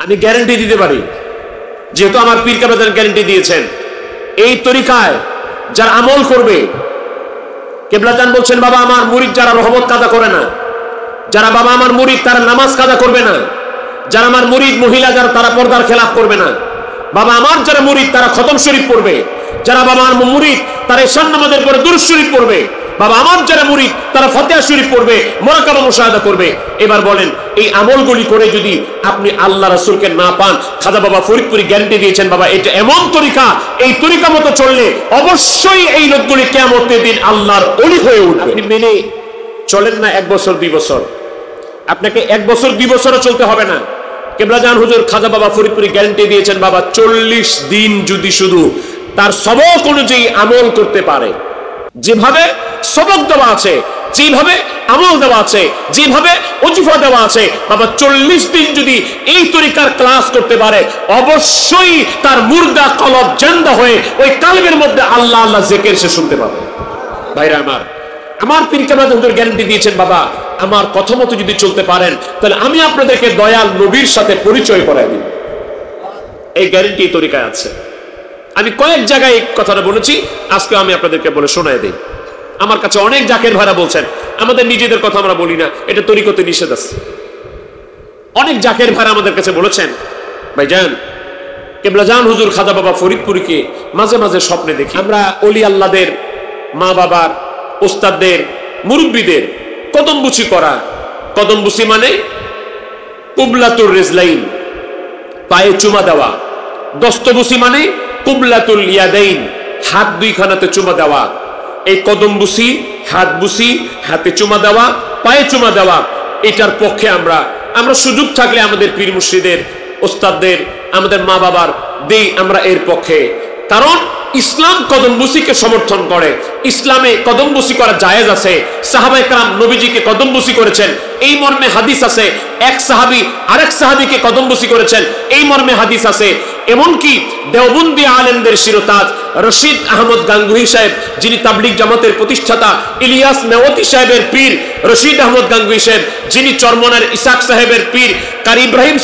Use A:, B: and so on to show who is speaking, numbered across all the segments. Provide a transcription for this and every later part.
A: আমি গ্যারান্টি দিতে পারি, যেহেতু আমার পীর কাবাজান গ্যারান্টি দিয়েছেন, এই তরিকায় যারা আমল করবে, কেবলাজান বলছেন বাবা আমার মুরিদ যারা রহমত কাজা করে না, যারা বাবা আমার মুরিদ তারা নামাজ কাজা করবে না, যারা আমার মুরিদ মহিলা যারা তারা পর্দার খেলাফ করবে না, বাবা আমার যারা মুরিদ তারা খতম শরীফ পড়বে, যারা বাবা আমার মুরিদ তারা ঈশান নামাজের পরে দুরূদ শরীফ পড়বে, বাবা আমার যারা মুরিদ তারা ফাতিহা শরীফ পড়বে, মুরাকাবা মুশাহাদা করবে। এবার বলেন এই আমলগুলি করে যদি আপনি আল্লাহ রাসূলকে না পান, খাজা বাবা ফরিদপুরি গ্যারান্টি দিয়েছেন বাবা এটা এমন তরিকা, এই তরিকা মতো চললে অবশ্যই এই লোকগুলি কিয়ামতের দিন আল্লাহর ওলি হয়ে উঠবে। আপনি মেনে চলেন না 1 বছর 2 বছর, আপনাকে 1 বছর 2 বছরও চলতে হবে না। কেবলাজান হুজুর খাজা বাবা ফরিদপুরি গ্যারান্টি দিয়েছেন বাবা 40 দিন যদি শুধু তার সবক অনুযায়ী আমল করতে পারে, যেভাবে সবক দেওয়া আছে, যেভাবে আমল দেওয়া আছে, যেভাবে ওজিফা দেওয়া আছে, বাবা 40 দিন যদি এই তরিকার ক্লাস করতে পারে অবশ্যই তার মুর্দা কলব জিন্দা হয়ে ওই কালবের মধ্যে আল্লাহ আল্লাহ জিকির সে শুনতে পাবে। ভাইরা আমার পীর কাবাজান হুজুর গ্যারান্টি দিয়েছেন বাবা আমার কথা মতো যদি চলতে পারেন তাহলে আমি আপনাদেরকে দয়াল নবীর সাথে পরিচয় করায় দিব। এই গ্যারান্টি তরিকায় আছে। আমি কয়েক জায়গায় এই কথাটা বলেছি, আজকে আমি আপনাদেরকে বলে শোনায় দেই। আমার কাছে অনেক জাকের ভাইরা বলছেন আমাদের নিজেদের কথা আমরা বলি না, এটা তরিকতে নিষেধ আছে। অনেক জাকের ভাইরা আমাদের কাছে বলেছেন ভাইজান কেবলাজান হুজুর খাজা বাবা ফরিদপুরীকে মাঝে মাঝে স্বপ্নে দেখি। আমরা ওলি আল্লাহদের মা বাবার ওস্তাদদের মুরব্বীদের কদমবুসি করা, কদমবুসি মানে কুবলাতুর রিজলাইন পায়ে চুমা দেওয়া, দস্তবুসি মানে কুবলাতুল ইয়াদাইন হাত দুইখানাতে চুমা দেওয়া। এই কদমবুসি, হাতবুসি, হাতে চুমা দেওয়া, পায়ে চুমা দেওয়া, এটার পক্ষে আমরা সুযোগ থাকলে আমাদের পীর মুর্শিদের ওস্তাদদের আমাদের মা বাবার দেই আমরা এর পক্ষে। কারণ ইসলাম কদমবুসিকে সমর্থন করে, ইসলামে কদমবুসি করা জায়েজ আছে। সাহাবায়ে কেরাম নবীজিকে কদমবুসি করেছেন, এই মর্মে হাদিস আছে। এক সাহাবী আরেক সাহাবীকে কদমবুসি করেছেন, এই মর্মে হাদিস আছে। এমনকি দেওবন্দি আলেমদের শিরোতাজ রশিদ আহমদ গাঙ্গুহি সাহেব, যিনি তাবলিগ জামাতের প্রতিষ্ঠাতা, ইলিয়াস মেওয়াতি সাহেবের পীর রশিদ আহমদ গাঙ্গুহি সাহেব, যিনি চরমনার ইসাক সাহেবের পীর, কারি ইব্রাহিম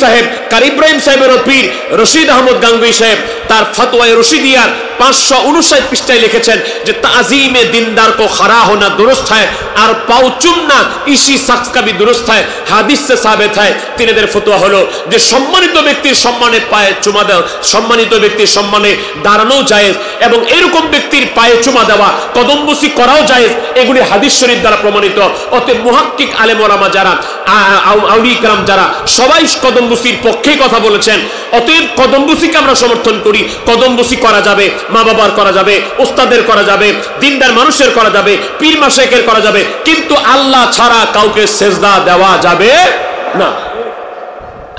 A: সাহেবেরও পীর রশিদ আহমদ গাঙ্গুহি সাহেব, তার ফতোয়ায়ে রশিদিয়ার 559 পৃষ্ঠায় লিখেছেন যে তাজিমে দিনদার কো খরা হোনা दुरुस्त है और पाव चुमना इसी शख्स का भी दुरुस्त है, হাদিস से साबित है। তিনাদের ফতোয়া হলো যে সম্মানিত ব্যক্তির সম্মানে পায়ে চুমা দেওয়া, সম্মানিত ব্যক্তির সম্মানে দাঁড়ানো জায়েজ এবং এরকম ব্যক্তির পায়ে চুমা দেওয়া, কদমবুসি করাও জায়েজ। এগুলি হাদিস শরীফ দ্বারা প্রমাণিত। অতএব মুহাক্কিক আলেম ওলামা যারা, আউলিয়া কেরাম যারা, সবাই কদমবুসির পক্ষে কথা বলেছেন। অতএব কদমবুসিকে আমরা সমর্থন করি। কদমবুসি করা যাবে, মা বাবার করা যাবে, ওস্তাদের করা যাবে, দিনদার মানুষের করা যাবে, পীর মাশায়েখের করা যাবে, কিন্তু আল্লাহ ছাড়া কাউকে সেজদা দেওয়া যাবে না।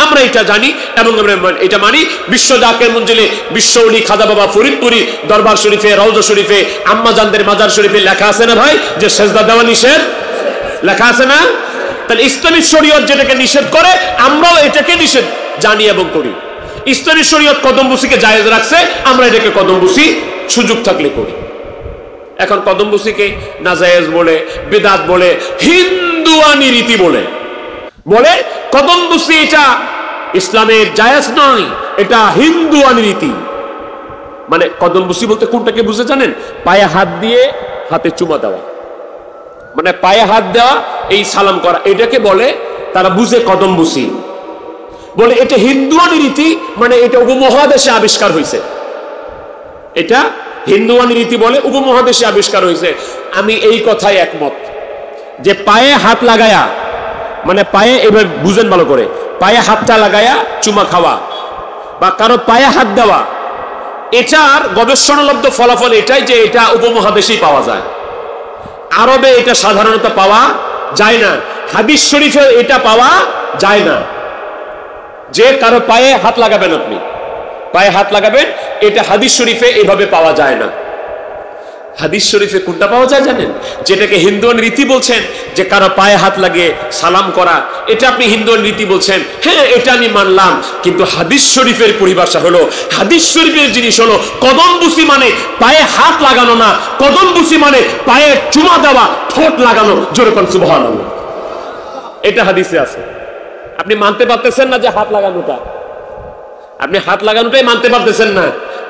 A: আমরা এটা জানি এবং আমরা এটা মানি। বিশ্ব জাকের মঞ্জিলে বিশ্ব ওলি খাজা বাবা ফরিদপুরি দরবার শরীফে, রওজা শরীফে, আম্মা জানদের মাজার শরীফে লেখা আছে না ভাই যে সেজদা দেওয়া নিষেধ? লেখা আছে না? তাহলে ইসলামী শরীয়ত যেটাকে নিষেধ করে আমরাও এটাকে নিষেধ জানি এবং করি। ইসলামী শরীয়ত কদমবুসিকে জায়েজ রাখছে, আমরা এটাকে কদমবুসি সুযোগ থাকলে করি। এখন কদমবুসিকে নাজায়েজ বলে, বিদআত বলে, হিন্দুয়ানি রীতি বলে কদমবুসি এটা ইসলামের জায়েজ নয়, এটা হিন্দুয়ানি রীতি। মানে কদমবুসি বলতে কোনটাকে বুঝে জানেন? পায়ে হাত দিয়ে হাতে চুমা দেওয়া, মানে পায়ে হাত দেওয়া, এই সালাম করা, এটাকে বলে তারা বুঝে কদমবুসি বলে। এটা হিন্দুয়ানি রীতি, মানে এটা উপমহাদেশে আবিষ্কার হয়েছে। এটা হিন্দুয়ানি রীতি বলে, উপমহাদেশে আবিষ্কার হয়েছে। আমি এই কথায় একমত যে পায়ে হাত লাগায়া, মানে পায়ে এবার বুঝেন ভালো করে, পায়ে হাতটা লাগায়া চুমা খাওয়া বা কারো পায়ে হাত দেওয়া, এটার গবেষণালব্ধ ফলাফল এটাই যে এটা উপমহাদেশেই পাওয়া যায়। আরবে এটা সাধারণত পাওয়া যায় না, হাদিস শরীফে এটা পাওয়া যায় না যে কারো পায়ে হাত লাগাবেন, আপনি পায়ে হাত লাগাবেন, এটা হাদিস শরীফে এভাবে পাওয়া যায় না। হাদিস শরীফে কোনটা পাওয়া যায় জানেন? যেটাকে হিন্দুয়ানি রীতি বলছেন যে কারো পায়ে হাত লাগিয়ে সালাম করা, এটা আপনি হিন্দুয়ানি রীতি বলছেন, হ্যাঁ এটা আমি মানলাম। কিন্তু হাদিস শরীফের পরিভাষা হলো, হাদিস শরীফের জিনিস হলো কদমবুসি মানে পায়ে হাত লাগানো না, কদমবুসি মানে পায়ে চুমা দেওয়া, ঠোঁট লাগানো। জোরে কোন সুবহানাল্লাহ। এটা হাদিসে আছে। আপনি মানতে পারতেছেন না যে হাত লাগানোটা, আপনি হাত লাগানোটাই মানতে পারতেছেন না,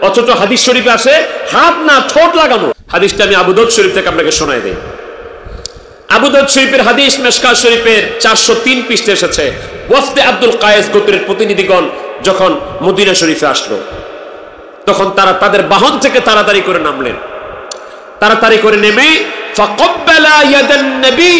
A: অথচ হাদিস শরীফে আছে হাত না ঠোঁট লাগানো। হাদিসটা আমি আবু দাউদ শরীফ থেকে আপনাকে শোনাই দেই। আবু দাউদ শরীফের হাদিস, মিশকাত শরীফের 403 পৃষ্ঠায় এসেছে, ওয়াফদে আব্দুল কায়েস গোত্রের প্রতিনিধিগণ যখন মদিনা শরীফে আসলো, তখন তারা তাদের বাহন থেকে তাড়াতাড়ি করে নামলেন। তাড়াতাড়ি করে নেমে ফাকাব্বালা ইয়াদান নবী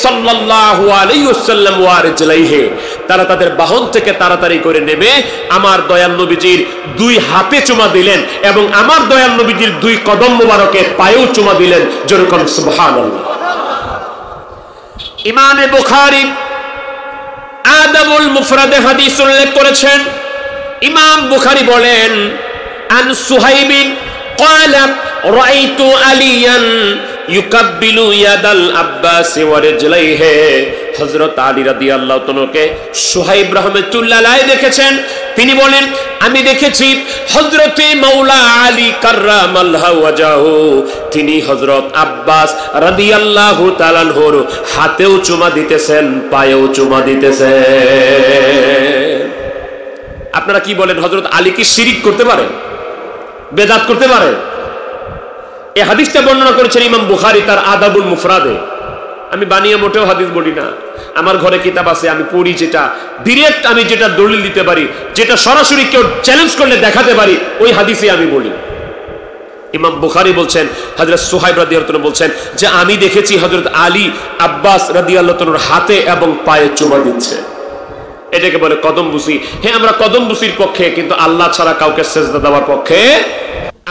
A: সাল্লাল্লাহু আলাইহি ওয়াসাল্লাম ওয়া রিজলাইহি, তারা তাদের বাহন থেকে তাড়াতাড়ি করে নেমে আমার দয়াল নবীজির দুই হাতে চুমা দিলেন এবং আমার দয়াল নবীজির দুই কদম মোবারকে পায়েও চুমা দিলেন। যেরকম সুবহানাল্লাহ। ইমাম বুখারী আদাবুল মুফরাদে হাদিস উল্লেখ করেছেন। ইমাম বুখারী বলেন, আন সুহাইবিন ক্বালা রাআইতু আলিয়ান ইউকাব্বিলু ইয়াদাল আব্বাস ওয়া রিজলাইহি, হযরত আলী রাদিয়াল্লাহু তাআলাকে সুহাইব রাহমাতুল্লাহ আলাইহি দেখেছেন। তিনি বলেন, আমি দেখেছি হযরতে মাওলা আলী কাররামাল্লাহু ওয়াজহু, তিনি হযরত আব্বাস রাদিয়াল্লাহু তাআলা আনহুর হাতেও চুমা দিতেছেন, পায়েও চুমা দিতেছেন। আপনারা কি বলেন, হযরত আলী কি শিরিক করতে পারে, বেদাত করতে পারে? এই হাদিসটা বর্ণনা করেছেন ইমাম বুখারী তার আদাবুল মুফরাদে। আমি বানিয়ে মোটেও হাদিস বলি না, আমার ঘরে কিতাব আছে, আমি পড়ি, যেটা ডিরেক্ট আমি যেটা দলিল দিতে পারি, যেটা সরাসরি কেউ চ্যালেঞ্জ করলে দেখাতে পারি, ওই হাদিসে আমি বলি। ইমাম বুখারী বলছেন, হযরত সুহাইব রাদিয়াল্লাহু তাআলা বলছেন যে আমি দেখেছি হযরত আলী আব্বাস রাদিয়াল্লাহু তাআলার হাতে এবং পায়ে চুমা দিচ্ছে। এটাকে বলে কদম বুসি। হ্যাঁ, আমরা কদম বুসির পক্ষে, কিন্তু আল্লাহ ছাড়া কাউকে সেজদা দেওয়ার পক্ষে।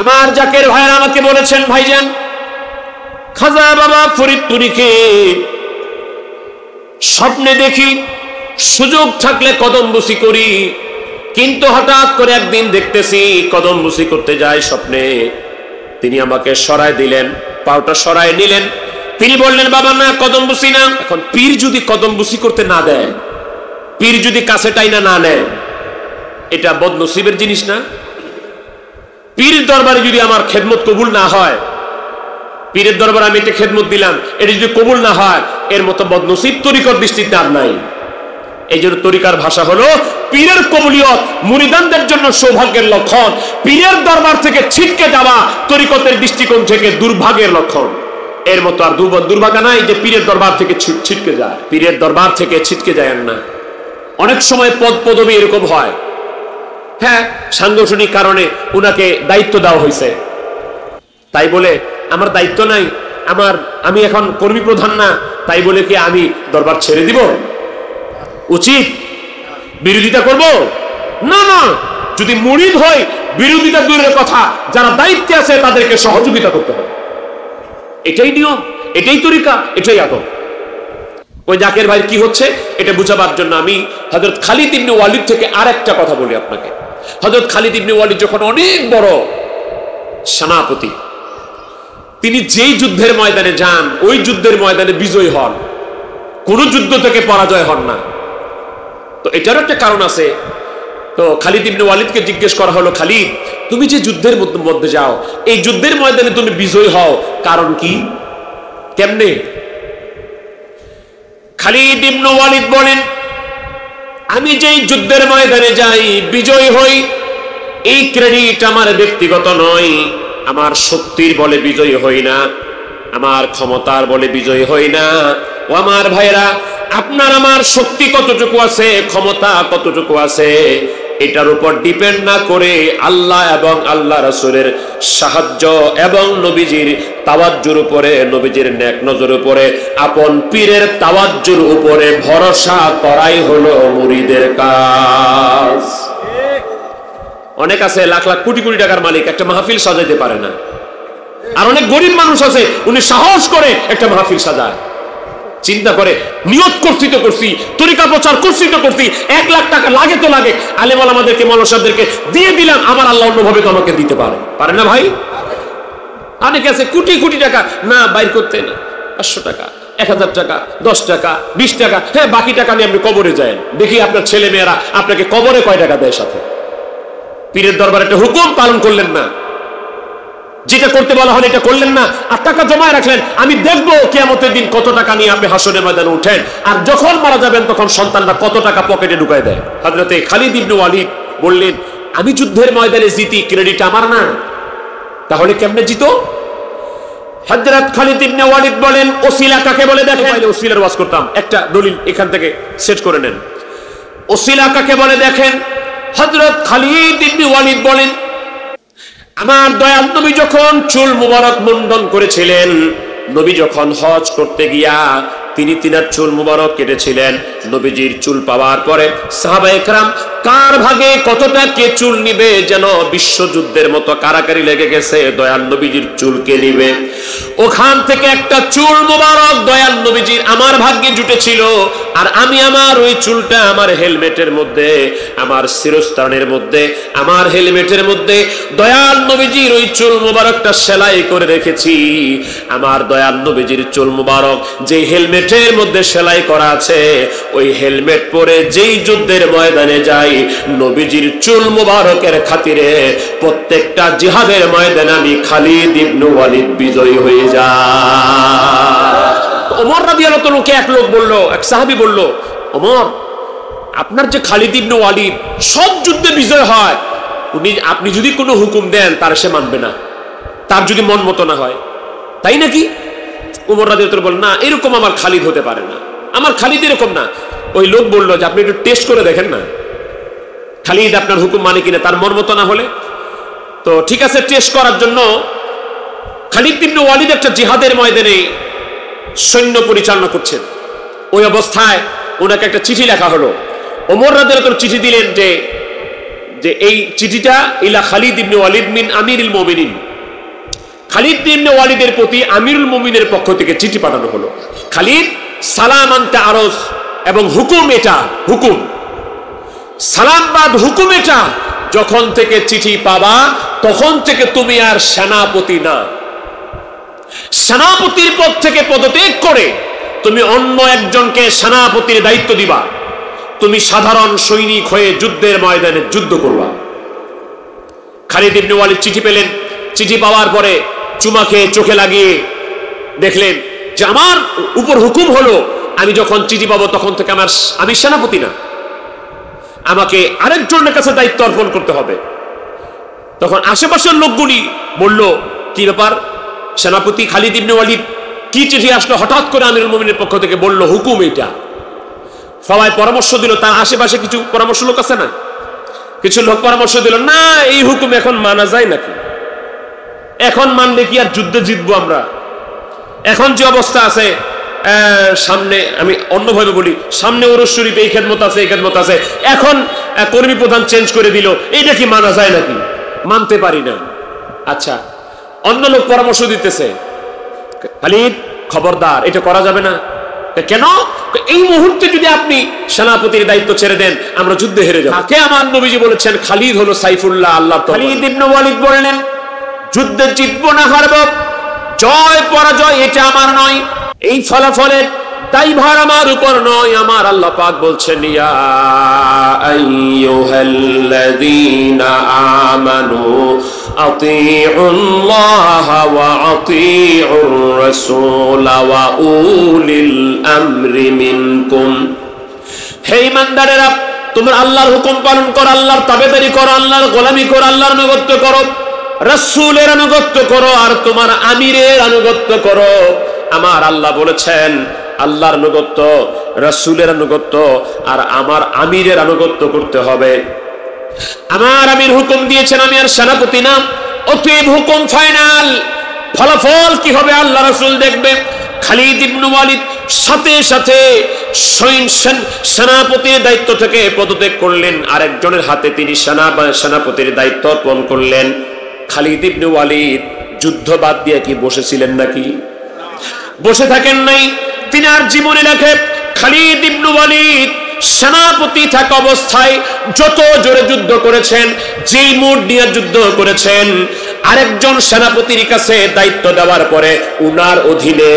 A: আমার জাকের ভাইরা আমাকে বলেছেন, ভাইজান খাজা বাবা ফরিদপুরীকে স্বপ্নে দেখি, সুযোগ থাকলে কদম বুসি করি, কিন্তু হঠাৎ করে একদিন দেখতেছি কদম বুসি করতে যায় স্বপ্নে। তিনি আমাকে সরায় দিলেন, পাওটা সরায় নিলেন। তিনি বললেন, বাবা না, কদম বুসি না। এখন পীর যদি কদম বুসি করতে না দেয়, পীর যদি কাছে টাইনা না নেয়, এটা বদনসিবের জিনিস না? পীর দরবারে যদি আমার খেদমত কবুল না হয়, পীরের দরবারে আমি একটা খেদমত দিলাম, এটা যদি কবুল না হয়, এর মতো বদনসিব তরিকার দৃষ্টিতে আর নাই। এই জন্য তরিকার ভাষা হলো পীরের কবুলিয়ত মুরিদানদের জন্য সৌভাগ্যের লক্ষণ, পীরের দরবার থেকে ছিটকে যাওয়া তরিকতের দৃষ্টিকোণ থেকে দুর্ভাগ্যের লক্ষণ। এর মতো আর দুর্ভাগ্য নাই যে পীরের দরবার থেকে ছিটকে যায়। পীরের দরবার থেকে ছিটকে যায় না। অনেক সময় পদ পদবি এরকম হয়, হ্যাঁ, সাংগঠনিক কারণে উনাকে দায়িত্ব দেওয়া হয়েছে, তাই বলে আমার দায়িত্ব নাই, আমি এখন কর্মী প্রধান না, তাই বলে কি আমি দরবার ছেড়ে দিব? উচিত বিরোধিতা করব না? না, যদি মুরিদ হয়, বিরোধিতা দূরের কথা, যারা দায়িত্বে আছে তাদেরকে সহযোগিতা করতে হবে। এটাই নিয়ম, এটাই তরিকা, এটাই আদব। ওই জাকের ভাই কি হচ্ছে এটা বুঝাবার জন্য আমি হযরত খালিদ ইবনে ওয়ালিদ থেকে আরেকটা কথা বলি আপনাকে। হযরত খালিদ ইবনে ওয়ালিদ যখন অনেক বড় সেনাপতি, তিনি যেই যুদ্ধের ময়দানে যান, ওই যুদ্ধের ময়দানে বিজয়ী হন, কোন যুদ্ধ থেকে পরাজয় হন না। তো এটারও একটা কারণ আছে। তো খালিদ ইবনে ওয়ালিদকে জিজ্ঞেস করা হলো, খালিদ, তুমি যে যুদ্ধের মধ্যে যাও, এই যুদ্ধের ময়দানে তুমি বিজয়ী হও, কারণ কি, কেমনে? খালিদ ইবনে ওয়ালিদ বলেন, আমি যেই যুদ্ধের ময়দানে যাই, বিজয়ী হই, এই ক্রেডিট আমার ব্যক্তিগত নয়, আমার শক্তির বলে বিজয়ী হই না, আমার ক্ষমতার বলে বিজয়ী হই না। ও আমার ভাইরা, আপনার আমার শক্তি কতটুকু আছে, ক্ষমতা কতটুকু আছে, এটার উপর ডিপেন্ড না করে আল্লাহ এবং আল্লাহ রাসূলের সাহায্য এবং নবীজির তাওয়াজ্জুর উপরে, নবীজির নেক নজর উপরে, আপন পীরের তাওয়াজ্জুর উপরে ভরসা করাই হলো মুরিদের কাজ। অনেক আছে লাখ লাখ কোটি কোটি টাকার মালিক, একটা মাহফিল সাজাইতে পারে না। আর অনেক গরিব মানুষ আছে, উনি সাহস করে একটা মাহফিল সাজায়, চিন্তা করে নিয়ত করছি তো করছি, তরিকা প্রচার করছি তো করছি, 1 লাখ টাকা লাগে তো লাগে, আলেম ওলামাদেরকে, মাওলানা সাহেবদেরকে দিয়ে দিলাম, আমার আল্লাহ অন্যভাবে তো আমাকে দিতে পারে না ভাই? অনেকে আছে কোটি কোটি টাকা না বাইর করতে, না 500 টাকা, 1000 টাকা, 10 টাকা, 20 টাকা, হ্যাঁ, বাকি টাকা নিয়ে আপনি কবরে যায়, দেখি আপনার ছেলে মেয়েরা আপনাকে কবরে কয় টাকা দেয় সাথে। পীরের দরবারে একটা হুকুম পালন করলেন না, যেটা করতে বলা হলো এটা করলেন না, আর টাকা জমায় রাখলেন, আমি দেখবো কিয়ামতের দিন কত টাকা নিয়ে আপনি হাসরের ময়দানে উঠেন, আর যখন মারা যাবেন তখন সন্তানরা কত টাকা পকেটে ঢুকায় দেয়। হযরতে খালিদ ইবনে ওয়ালিদ বললেন, আমি যুদ্ধের ময়দানে জিতি, ক্রেডিট আমার না, তাহলে কেমনে জিতো? হযরত খালিদ ইবনে ওয়ালিদ বলেন, ওসিলা কাকে বলে দেখেন। ওসিলার ওয়াজ করতাম, একটা দলিল এখান থেকে সেট করে নেন। ওসিলা কাকে বলে দেখেন। হযরত খালিদ ইবনে ওয়ালিদ বলেন, আমার দয়াল নবী যখন চুল মুবারক মুন্ডন করেছিলেন, নবী যখন হজ করতে গিয়া তিনি তিনার চুল মুবারক কেটেছিলেন, নবীজির চুল পাওয়ার পরে সাহাবায়ে কেরাম কার ভাগে কতটা কে চুল নিবে যেন বিশ্বযুদ্ধের মতো কারাকারি লেগে গেছে, দয়াল নবীজির চুল কে নিবে। ওখান থেকে একটা চুল মুবারক দয়াল নবীজির আমার ভাগ্যে জুটেছিল, আর আমি আমার ওই চুলটা আমার হেলমেটের মধ্যে, আমার শিরস্ত্রাণের মধ্যে, আমার হেলমেটের মধ্যে দয়াল নবীজির ওই চুল মুবারকটা সেলাই করে রেখেছি। আমার দয়াল নবীজির চুল মুবারক যে হেলমেটের মধ্যে সেলাই করা আছে, ওই হেলমেট পরে যেই যুদ্ধের ময়দানে যায়, নবীজির চুল মুবারকের খাতিরে প্রত্যেকটা জিহাদের ময়দানে আমি খালিদ ইবনে ওয়ালিদ বিজয়ী হয়ে যায়। ওমর রাদিয়াল্লাহু তাআলাকে এক লোক বলল, এক সাহাবী বলল, ওমর, আপনার যে খালিদ ইবনে ওয়ালিদ সব যুদ্ধে বিজয় হয়, আপনি যদি কোনো হুকুম দেন তার সে মানবে না, তার যদি মন মতো না হয়, তাই নাকি? ওমর রাদিয়াল্লাহু তাআলা বললেন, না, এরকম আমার খালিদ হতে পারে না, আমার খালিদ এরকম না। ওই লোক বলল যে আপনি একটু টেস্ট করে দেখেন না, খালিদ আপনার হুকুম মানে কিনা, তার মন মতো না হলে। তো ঠিক আছে, টেস্ট করার জন্য খালিদ ইবনে ওয়ালিদ একটা জিহাদের ময়দানে সৈন্য পরিচালনা করছেন। ওই অবস্থায় ওনাকে একটা চিঠি লেখা হলো। ওমর রাদিয়াল্লাহু তাআলা চিঠি দিলেন যে এই চিঠিটা ইলা খালিদ ইবনে ওয়ালিদ মিন আমিরুল মুমিনিন, খালিদ ইবনে ওয়ালিদের প্রতি আমিরুল মুমিনের পক্ষ থেকে চিঠি পাঠানো হলো। খালিদ, সালাম আনতে আরজ, এবং হুকুম এটা, হুকুম সালামবাদ হুকুম এটা, যখন থেকে চিঠি পাবা তখন থেকে তুমি আর সেনাপতি না, সেনাপতির পদ থেকে পদত্যাগ করে তুমি অন্য একজনকে সেনাপতির দায়িত্ব দিবা, তুমি সাধারণ সৈনিক হয়ে যুদ্ধের ময়দানে যুদ্ধ করবা। খালিদ ইবনে ওয়ালিদ চিঠি পেলেন। চিঠি পাওয়ার পরে চুমা খেয়ে চোখে লাগিয়ে দেখলেন যে আমার উপর হুকুম হলো, আমি যখন চিঠি পাবো তখন থেকে আমি সেনাপতি না, আমাকে আরেকজনের কাছে দায়িত্ব অর্পণ করতে হবে। তখন আশেপাশের লোকগুলি বলল, কি ব্যাপার সেনাপতি খালিদ ইবনে ওয়ালিদ, কি চিঠি আসলো হঠাৎ করে আমিরুল মুমিনের পক্ষ থেকে? বলল হুকুম এটা। সবাই পরামর্শ দিল, তার আশেপাশে কিছু পরামর্শ লোক আছে না, কিছু লোক পরামর্শ দিল, না এই হুকুম এখন মানা যায় নাকি, এখন মানলে কি আর যুদ্ধে জিতবো আমরা? এখন যে অবস্থা আছে, সামনে আমি অন্যভাবে বলি, সামনে ওরস শরীফ এই খেদমত আছে, এই খেদমত আছে, এখন কর্মী প্রধান চেঞ্জ করে দিল, এইটা কি মানা যায় নাকি? মানতে পারি না। আচ্ছা, অন্য লোক পরামর্শ দিতেছে, খালিদ খবরদার, এটা করা যাবে না। কেন? এই মুহূর্তে যদি আপনি সেনাপতির দায়িত্ব ছেড়ে দেন আমরা যুদ্ধে হেরে যাব। কে? আমার নবীজি বলেছেন খালিদ হলো সাইফুল্লাহ, আল্লাহ। খালিদ ইবনে ওয়ালিদ বললেন, যুদ্ধে জিতবো না হারবো, জয় পরাজয় এটা আমার নয়, এই ফলাফলের দায়ভার আমার উপর নয়। আমার আল্লাহ পাক বলছেন, ইয়া আইয়ুহাল্লাযীনা আমানু আতিউল্লাহ ওয়া আতিউর রাসূল ওয়া উলিল আমরি মিনকুম। হে ঈমানদারেরা, তোমরা আল্লাহর হুকুম পালন করো, আল্লাহর তাবেদারি করো, আল্লাহর গোলামি করো, আল্লাহর আনুগত্য করো, রাসূলের আনুগত্য করো, আর তোমার আমিরের আনুগত্য করো। আমার আল্লাহ বলেছেন আল্লাহর আনুগত্য, রাসূলের আনুগত্য আর আমার আমিরের আনুগত্য করতে হবে। আমার আমির হুকুম দিয়েছেন, আমি আর সেনাপতি না, অতএব হুকুম ফাইনাল। ফলাফল কি হবে আল্লাহ রাসূল দেখবে। খালিদ ইবনে ওয়ালিদ সাথে সাথে সেনাপতির দায়িত্ব থেকে পদত্যাগ করলেন, আরেকজনের হাতে তিনি সেনাপতির দায়িত্ব অর্পণ করলেন। খালিদ ইবনে ওয়ালিদ যুদ্ধ বাদ দিয়ে কি বসেছিলেন নাকি? বসে থাকেন নাই। তিনি আর জীবনে লেখে, খালিদ ইবনে ওয়ালিদ সেনাপতি থাকা অবস্থায় যত জোরে যুদ্ধ করেছেন, যেই মুড নিয়ে যুদ্ধ করেছেন, আরেকজন সেনাপতির কাছে দায়িত্ব দেওয়ার পরে উনার অধীনে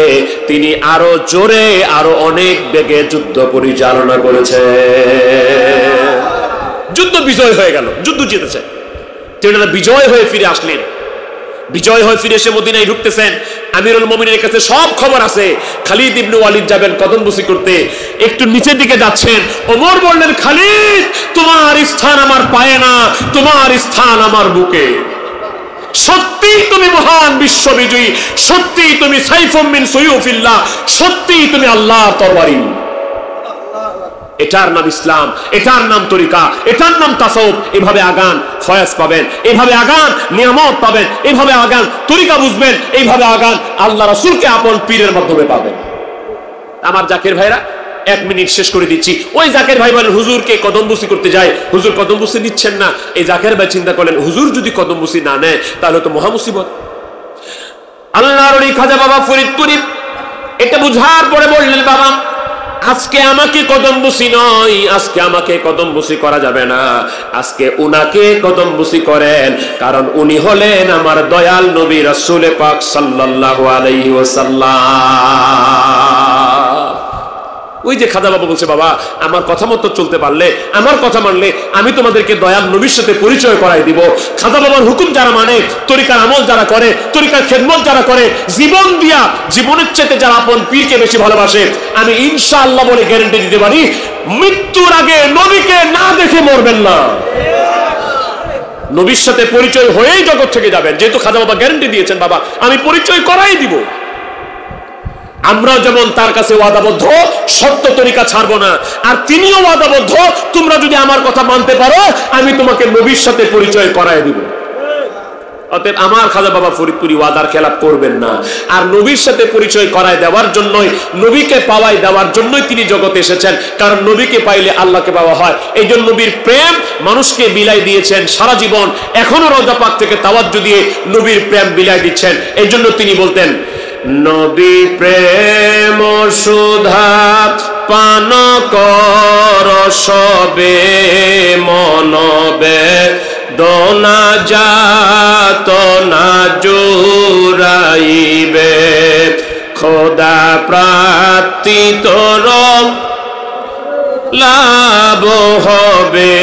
A: তিনি আরো জোরে, আরো অনেক বেগে যুদ্ধ পরিচালনা করেছেন। যুদ্ধ বিজয় হয়ে গেল, যুদ্ধ জিতেছে, তিনি বিজয় হয়ে ফিরে আসলেন। বিজয় হয়ে ফিরে এসে মদিনায় ঢুকতেছেন, আমিরুল মুমিনের কাছে সব খবর আছে। খালিদ ইবনে ওয়ালিদ যাবেন কদমবুসি করতে, একটু নিচের দিকে যাচ্ছেন। ওমর বললেন, খালিদ তোমার স্থান আমার পায়ে না, তোমার স্থান আমার বুকে। সত্যি তুমি মহান বিশ্ববিজয়ী, সত্যি তুমি সাইফুম মিন সুয়ুফিল্লাহ, সত্যি তুমি আল্লাহর তরবারি। এটার নাম ইসলাম, এটার নাম তরিকা, এটার নাম তাসাউফ। এভাবে আগান, ফয়েজ পাবেন। এভাবে আগান, নিয়ামত পাবেন। এভাবে আগান, তরিকা বুঝবেন। এইভাবে আগান, আল্লাহ রাসূলকে আপন পীরের মাধ্যমে পাবেন। আমার জাকির ভাইরা, 1 মিনিট শেষ করে দিচ্ছি। ওই জাকির ভাই বলেন, হুজুরকে কদমবুসি করতে যায়, হুজুর কদমবুসি নিচ্ছেন না। এই জাকির ভাই চিন্তা করলেন, হুজুর যদি কদমবুসি না নেয় তাহলে তো মহা মুসিবত। আল্লাহর ওলি খাজা বাবা ফরিদপুরি এটা বুঝার পরে বললেন, বাবা আজকে আমাকে কদমবুসি নয়, আজকে আমাকে কদমবুসি করা যাবে না, আজকে উনাকে কদমবুসি করেন, কারণ উনি হলেন আমার দয়াল নবী রাসূল পাক সাল্লাল্লাহু আলাইহি ওয়াসাল্লাম। ওই যে খাজা বাবা বলছে, বাবা আমার কথা মতো চলতে পারলে, আমার কথা মানলে আমি তোমাদেরকে দয়াল নবীর সাথে পরিচয় করাই দিব। খাজা বাবার হুকুম যারা মানে, তরিকার আমল যারা করে, তরিকার খেদমত যারা করে, জীবন দিয়া জীবনের চেয়ে যারা আপন পীরকে বেশি ভালোবাসে, আমি ইনশাআল্লাহ বলে গ্যারান্টি দিতে পারি, মৃত্যুর আগে নবীকে না দেখে মরবেন না। নবীর সাথে পরিচয় হয়েই জগৎ থেকে যাবেন। যেহেতু খাজা বাবা গ্যারান্টি দিয়েছেন, বাবা আমি পরিচয় করাই দিব। আমরা যেমন তার কাছে ওয়াদাবদ্ধ, সত্য তরিকা ছাড়বো না, আর তিনিও ওয়াদাবদ্ধ, তোমরা যদি আমার কথা মানতে পারো আমি তোমাকে নবীর সাথে পরিচয় করায় দিব। অতএব আমার খাজা বাবা ফরিদপুরি ওয়াদার খেলাপ করবেন না। আর নবীর সাথে পরিচয় করায় দেওয়ার জন্যই, নবীকে পাওয়ায় দেওয়ার জন্যই তিনি জগতে এসেছেন, কারণ নবীকে পাইলে আল্লাহকে পাওয়া হয়। এই জন্য নবীর প্রেম মানুষকে বিলাই দিয়েছেন সারা জীবন, এখনো রওজা পাক থেকে তাওয়াজ্জু দিয়ে নবীর প্রেম বিলাই দিচ্ছেন। এই জন্য তিনি বলতেন, নবী প্রেম সুধা পান কর সবে, মনবে দোনা যাত না জুরাইবে, খোদা প্রাপ্তি তোর লাভ হবে,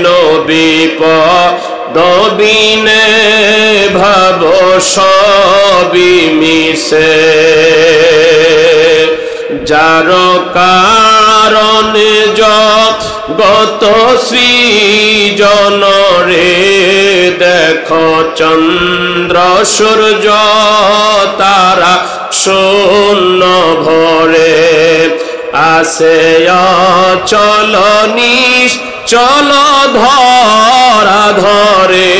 A: নবী পদবিনে ভাব সবই মিশে, যার কারণে জগত সৃজন রে, দেখো চন্দ্র সূর্য তারা শূন্য ভরে, আসে অচল নিশ্চল ধরা ধরে,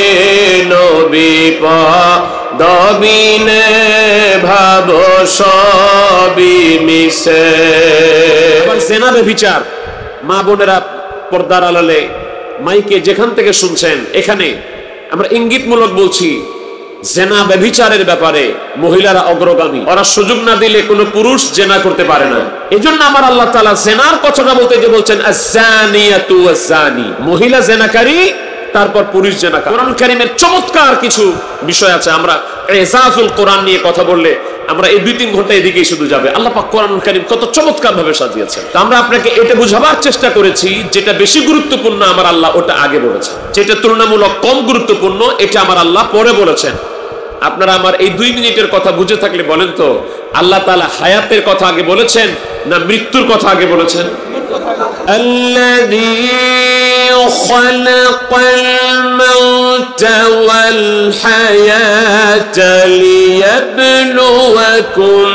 A: নবী পদবিনে ভাব সবই মিশে। জেনা ব্যভিচার, মা বোনেরা পর্দার আড়ালে মাইকে যেখান থেকে শুনছেন, এখানে আমরা ইঙ্গিতমূলক বলছি, জেনা ব্যভিচারের ব্যাপারে মহিলারা অগ্রগামী। ওরা সুযোগ না দিলে কোনো পুরুষ জেনা করতে পারে না। এজন্য আমার আল্লাহ তাআলা জেনার কথাটা বলতে যে বলছেন, আয-যানিয়াতু ওয়াজ-যানি, মহিলা জেনাকারী, তারপর পুরুষ জেনাকার। কোরআন কারীমের চমৎকার কিছু বিষয় আছে। আমরা ইজাজুল কোরআন নিয়ে কথা বললে আমরা এই 2-3 ঘন্টা এদিকেই শুধু যাবে। আল্লাহ পাক কোরআনুল কারীম কত চমৎকার ভাবে সাজিয়েছেন। তো আমরা আপনাকে এটা বুঝাবার চেষ্টা করেছি, যেটা বেশি গুরুত্বপূর্ণ আমার আল্লাহ ওটা আগে বলেছেন, যেটা তুলনামূলক কম গুরুত্বপূর্ণ এটা আমার আল্লাহ পরে বলেছেন। আপনারা আমার এই 2 মিনিটের কথা বুঝে থাকলে বলেন তো, আল্লাহ তাআলা হায়াতের কথা আগে বলেছেন না মৃত্যুর কথা আগে বলেছেন? আল্লাযী খালাকাল মাউতা ওয়াল হায়াতা লিয়াবলুয়াকুম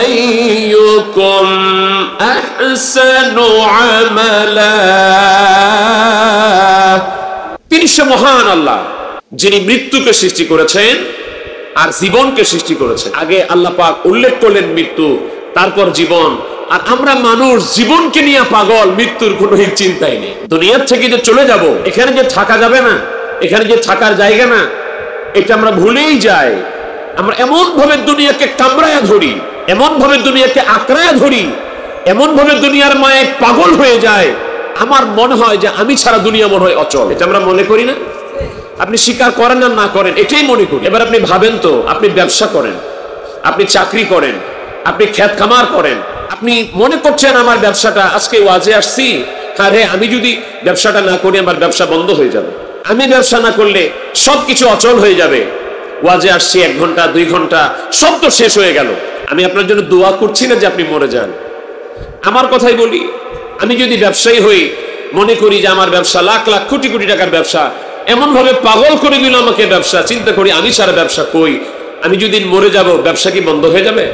A: আইয়ুকুম আহসানু আমালা। তিনি সে মহান আল্লাহ যিনি মৃত্যুকে সৃষ্টি করেছেন আর জীবনকে সৃষ্টি করেছেন। আগে আল্লাহ পাক উল্লেখ করলেন মৃত্যু, তারপর জীবন। আর আমরা মানুষ জীবনকে নিয়ে পাগল, মৃত্যুর কোনো চিন্তাই নেই। দুনিয়ার থেকে যে চলে যাব, এখানে যে থাকা যাবে না, এখানে যে থাকার জায়গা না, এটা আমরা ভুলেই যাই। আমরা এমন ভাবে দুনিয়াকে কামড়ায়া ধরি, এমন ভাবে দুনিয়াকে আঁকড়ায়া ধরি, এমন ভাবে দুনিয়ার মায়ে পাগল হয়ে যায়, আমার মনে হয় যে আমি ছাড়া দুনিয়া মনে হয় অচল। এটা আমরা মনে করি না? আপনি স্বীকার করেন আর না করেন, এটাই মনে করি। এবার আপনি ভাবেন তো, আপনি ব্যবসা করেন, আপনি চাকরি করেন, আপনি ক্ষেত খামার করেন, আপনি মনে করছেন আমার ব্যবসাটা, আজকে ওয়াজে আসছি, আরে আমি যদি ব্যবসাটা না করি আমার ব্যবসা বন্ধ হয়ে যাবে, আমি ব্যবসা না করলে সবকিছু অচল হয়ে যাবে। ওয়াজে আসছি 1 ঘন্টা 2 ঘন্টা, সব তো শেষ হয়ে গেল। আমি আপনার জন্য দোয়া করছি না যে আপনি মরে যান। আমার কথাই বলি, আমি যদি ব্যবসায়ী হই, মনে করি যে আমার ব্যবসা লাখ লাখ কোটি কোটি টাকার ব্যবসা, এমন ভাবে পাগল করে দিল আমাকে ব্যবসা, চিন্তা করি আমি সারা ব্যবসা কই, আমি যদি মরে যাব ব্যবসা কি বন্ধ হয়ে যাবে?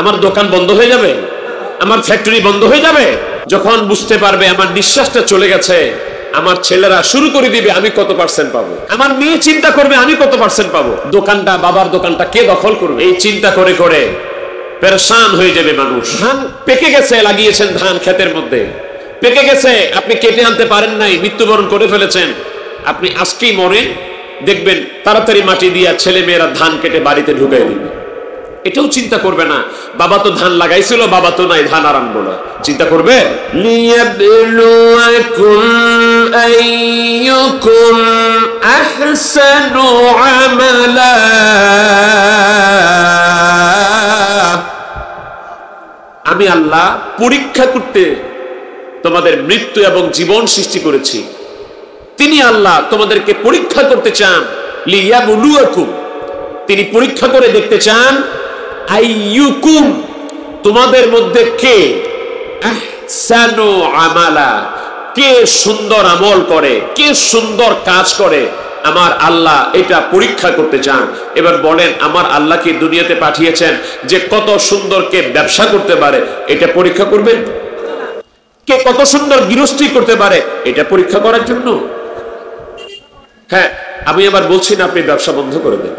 A: আমার দোকান বন্ধ হয়ে যাবে? আমার ফ্যাক্টরি বন্ধ হয়ে যাবে? যখন বুঝতে পারবে আমার নিঃশ্বাসটা চলে গেছে, আমার ছেলেরা শুরু করে দিবে আমি কত পার্সেন্ট পাবো, আমার মেয়ে চিন্তা করবে আমি কত পার্সেন্ট পাবো, দোকানটা বাবার দোকানটা কে দখল করবে, এই চিন্তা করে করে পেরেশান হয়ে যাবে মানুষ। ধান পেকে গেছে, লাগিয়েছেন ধান ক্ষেতের মধ্যে, পেকে গেছে, আপনি কেটে আনতে পারেন নাই, মৃত্যুবরণ করে ফেলেছেন, আপনি আজকেই মরেন, দেখবেন তাড়াতাড়ি মাটি দিয়া ছেলে মেয়েরা ধান কেটে বাড়িতে ঢুকাই দিবে। এটাও চিন্তা করবে না, বাবা তো ধান লাগাইছিল, বাবা তো নাই, ধান আর আনবো না, চিন্তা করবে। লিয়াবলুয়াকুম আইয়ুকুম আহসানু আমালা, আমি আল্লাহ পরীক্ষা করতে তোমাদের মৃত্যু এবং জীবন সৃষ্টি করেছি। তিনি আল্লাহ তোমাদেরকে পরীক্ষা করতে চান, লিয়াবলুয়াকুম, তিনি পরীক্ষা করে দেখতে চান, আইয়ুকুম, তোমাদের মধ্যে কে, আহসানু আমালা, কে সুন্দর আমল করে, কে সুন্দর কাজ করে, আমার আল্লাহ এটা পরীক্ষা করতে চান। এবার বলেন, আমার আল্লাহকে দুনিয়াতে পাঠিয়েছেন যে কত সুন্দর কে ব্যবসা করতে পারে, এটা পরীক্ষা করবেন? কে কত সুন্দর গৃহস্থী করতে পারে, এটা পরীক্ষা করার জন্য? হ্যাঁ, আমি আবার বলছি না আপনি ব্যবসা বন্ধ করে দেন,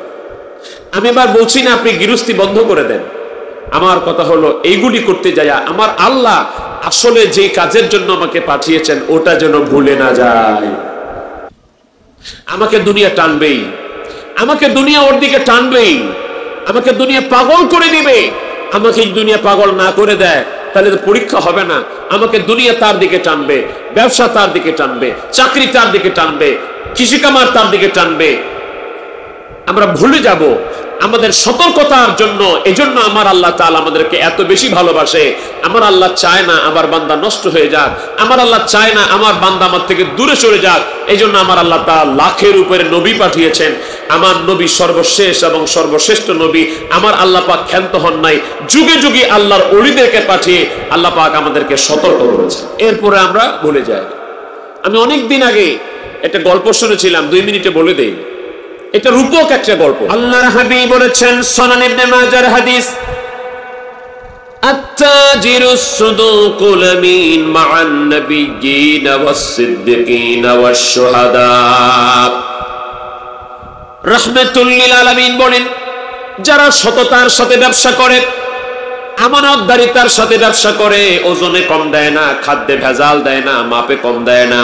A: আমি এবার বলছি না আপনি গৃহস্থী বন্ধ করে দেন। আমার কথা হলো এইগুলি করতে যায়া আমার আল্লাহ আসলে যে কাজের জন্য আমাকে পাঠিয়েছেন ওটা যেন ভুলে না যায়। আমাকে দুনিয়া টানবেই, আমাকে দুনিয়া ওর দিকে টানবেই, আমাকে দুনিয়া পাগল করে দিবে। আমাকে দুনিয়া পাগল না করে দেয় তাহলে তো পরীক্ষা হবে না। আমাকে দুনিয়া তার দিকে টানবে, ব্যবসা তার দিকে টানবে, চাকরি তার দিকে টানবে, কৃষিকামার তার দিকে টানবে, আমরা ভুলে যাব। আমাদের সতর্কতার জন্য, এজন্য আমার আল্লাহ তাআলা আমাদেরকে এত বেশি ভালোবাসে। আমার আল্লাহ চায় না আমার বান্দা নষ্ট হয়ে যাক, আমার আল্লাহ চায় না আমার বান্দা আমার থেকে দূরে সরে যাক। এজন্য আমার আল্লাহ তাআলা লাখের উপরে নবী পাঠিয়েছেন। আমার নবী সর্বশেষ এবং সর্বশ্রেষ্ঠ নবী। আমার আল্লাহ পাক ক্ষান্ত হন নাই, যুগে যুগে আল্লাহর ওলিদেরকে পাঠিয়ে আল্লাহ পাক আমাদেরকে সতর্ক করেছেন। এরপরে আমরা ভুলে যাই। আমি অনেক দিন আগে একটা গল্প শুনেছিলাম, 2 মিনিটে বলে দেই। এটা রূপক একটা গল্প। আল্লাহর হাবিব বলেছেন, সুনান ইবনে মাজার হাদিস, আত-তাজিরুস সুদুকুল আমিন মা'আন নাবিয়্যিন ওয়াস-সিদ্দিকিন ওয়াশ-শুহাদা। রাহমাতুল লিল আলামিন বলেন, যারা সততার সাথে ব্যবসা করে, আমানতদারিতার সাথে ব্যবসা করে, ওজনে কম দেয় না, খাদ্যে ভেজাল দেয় না, মাপে কম দেয় না,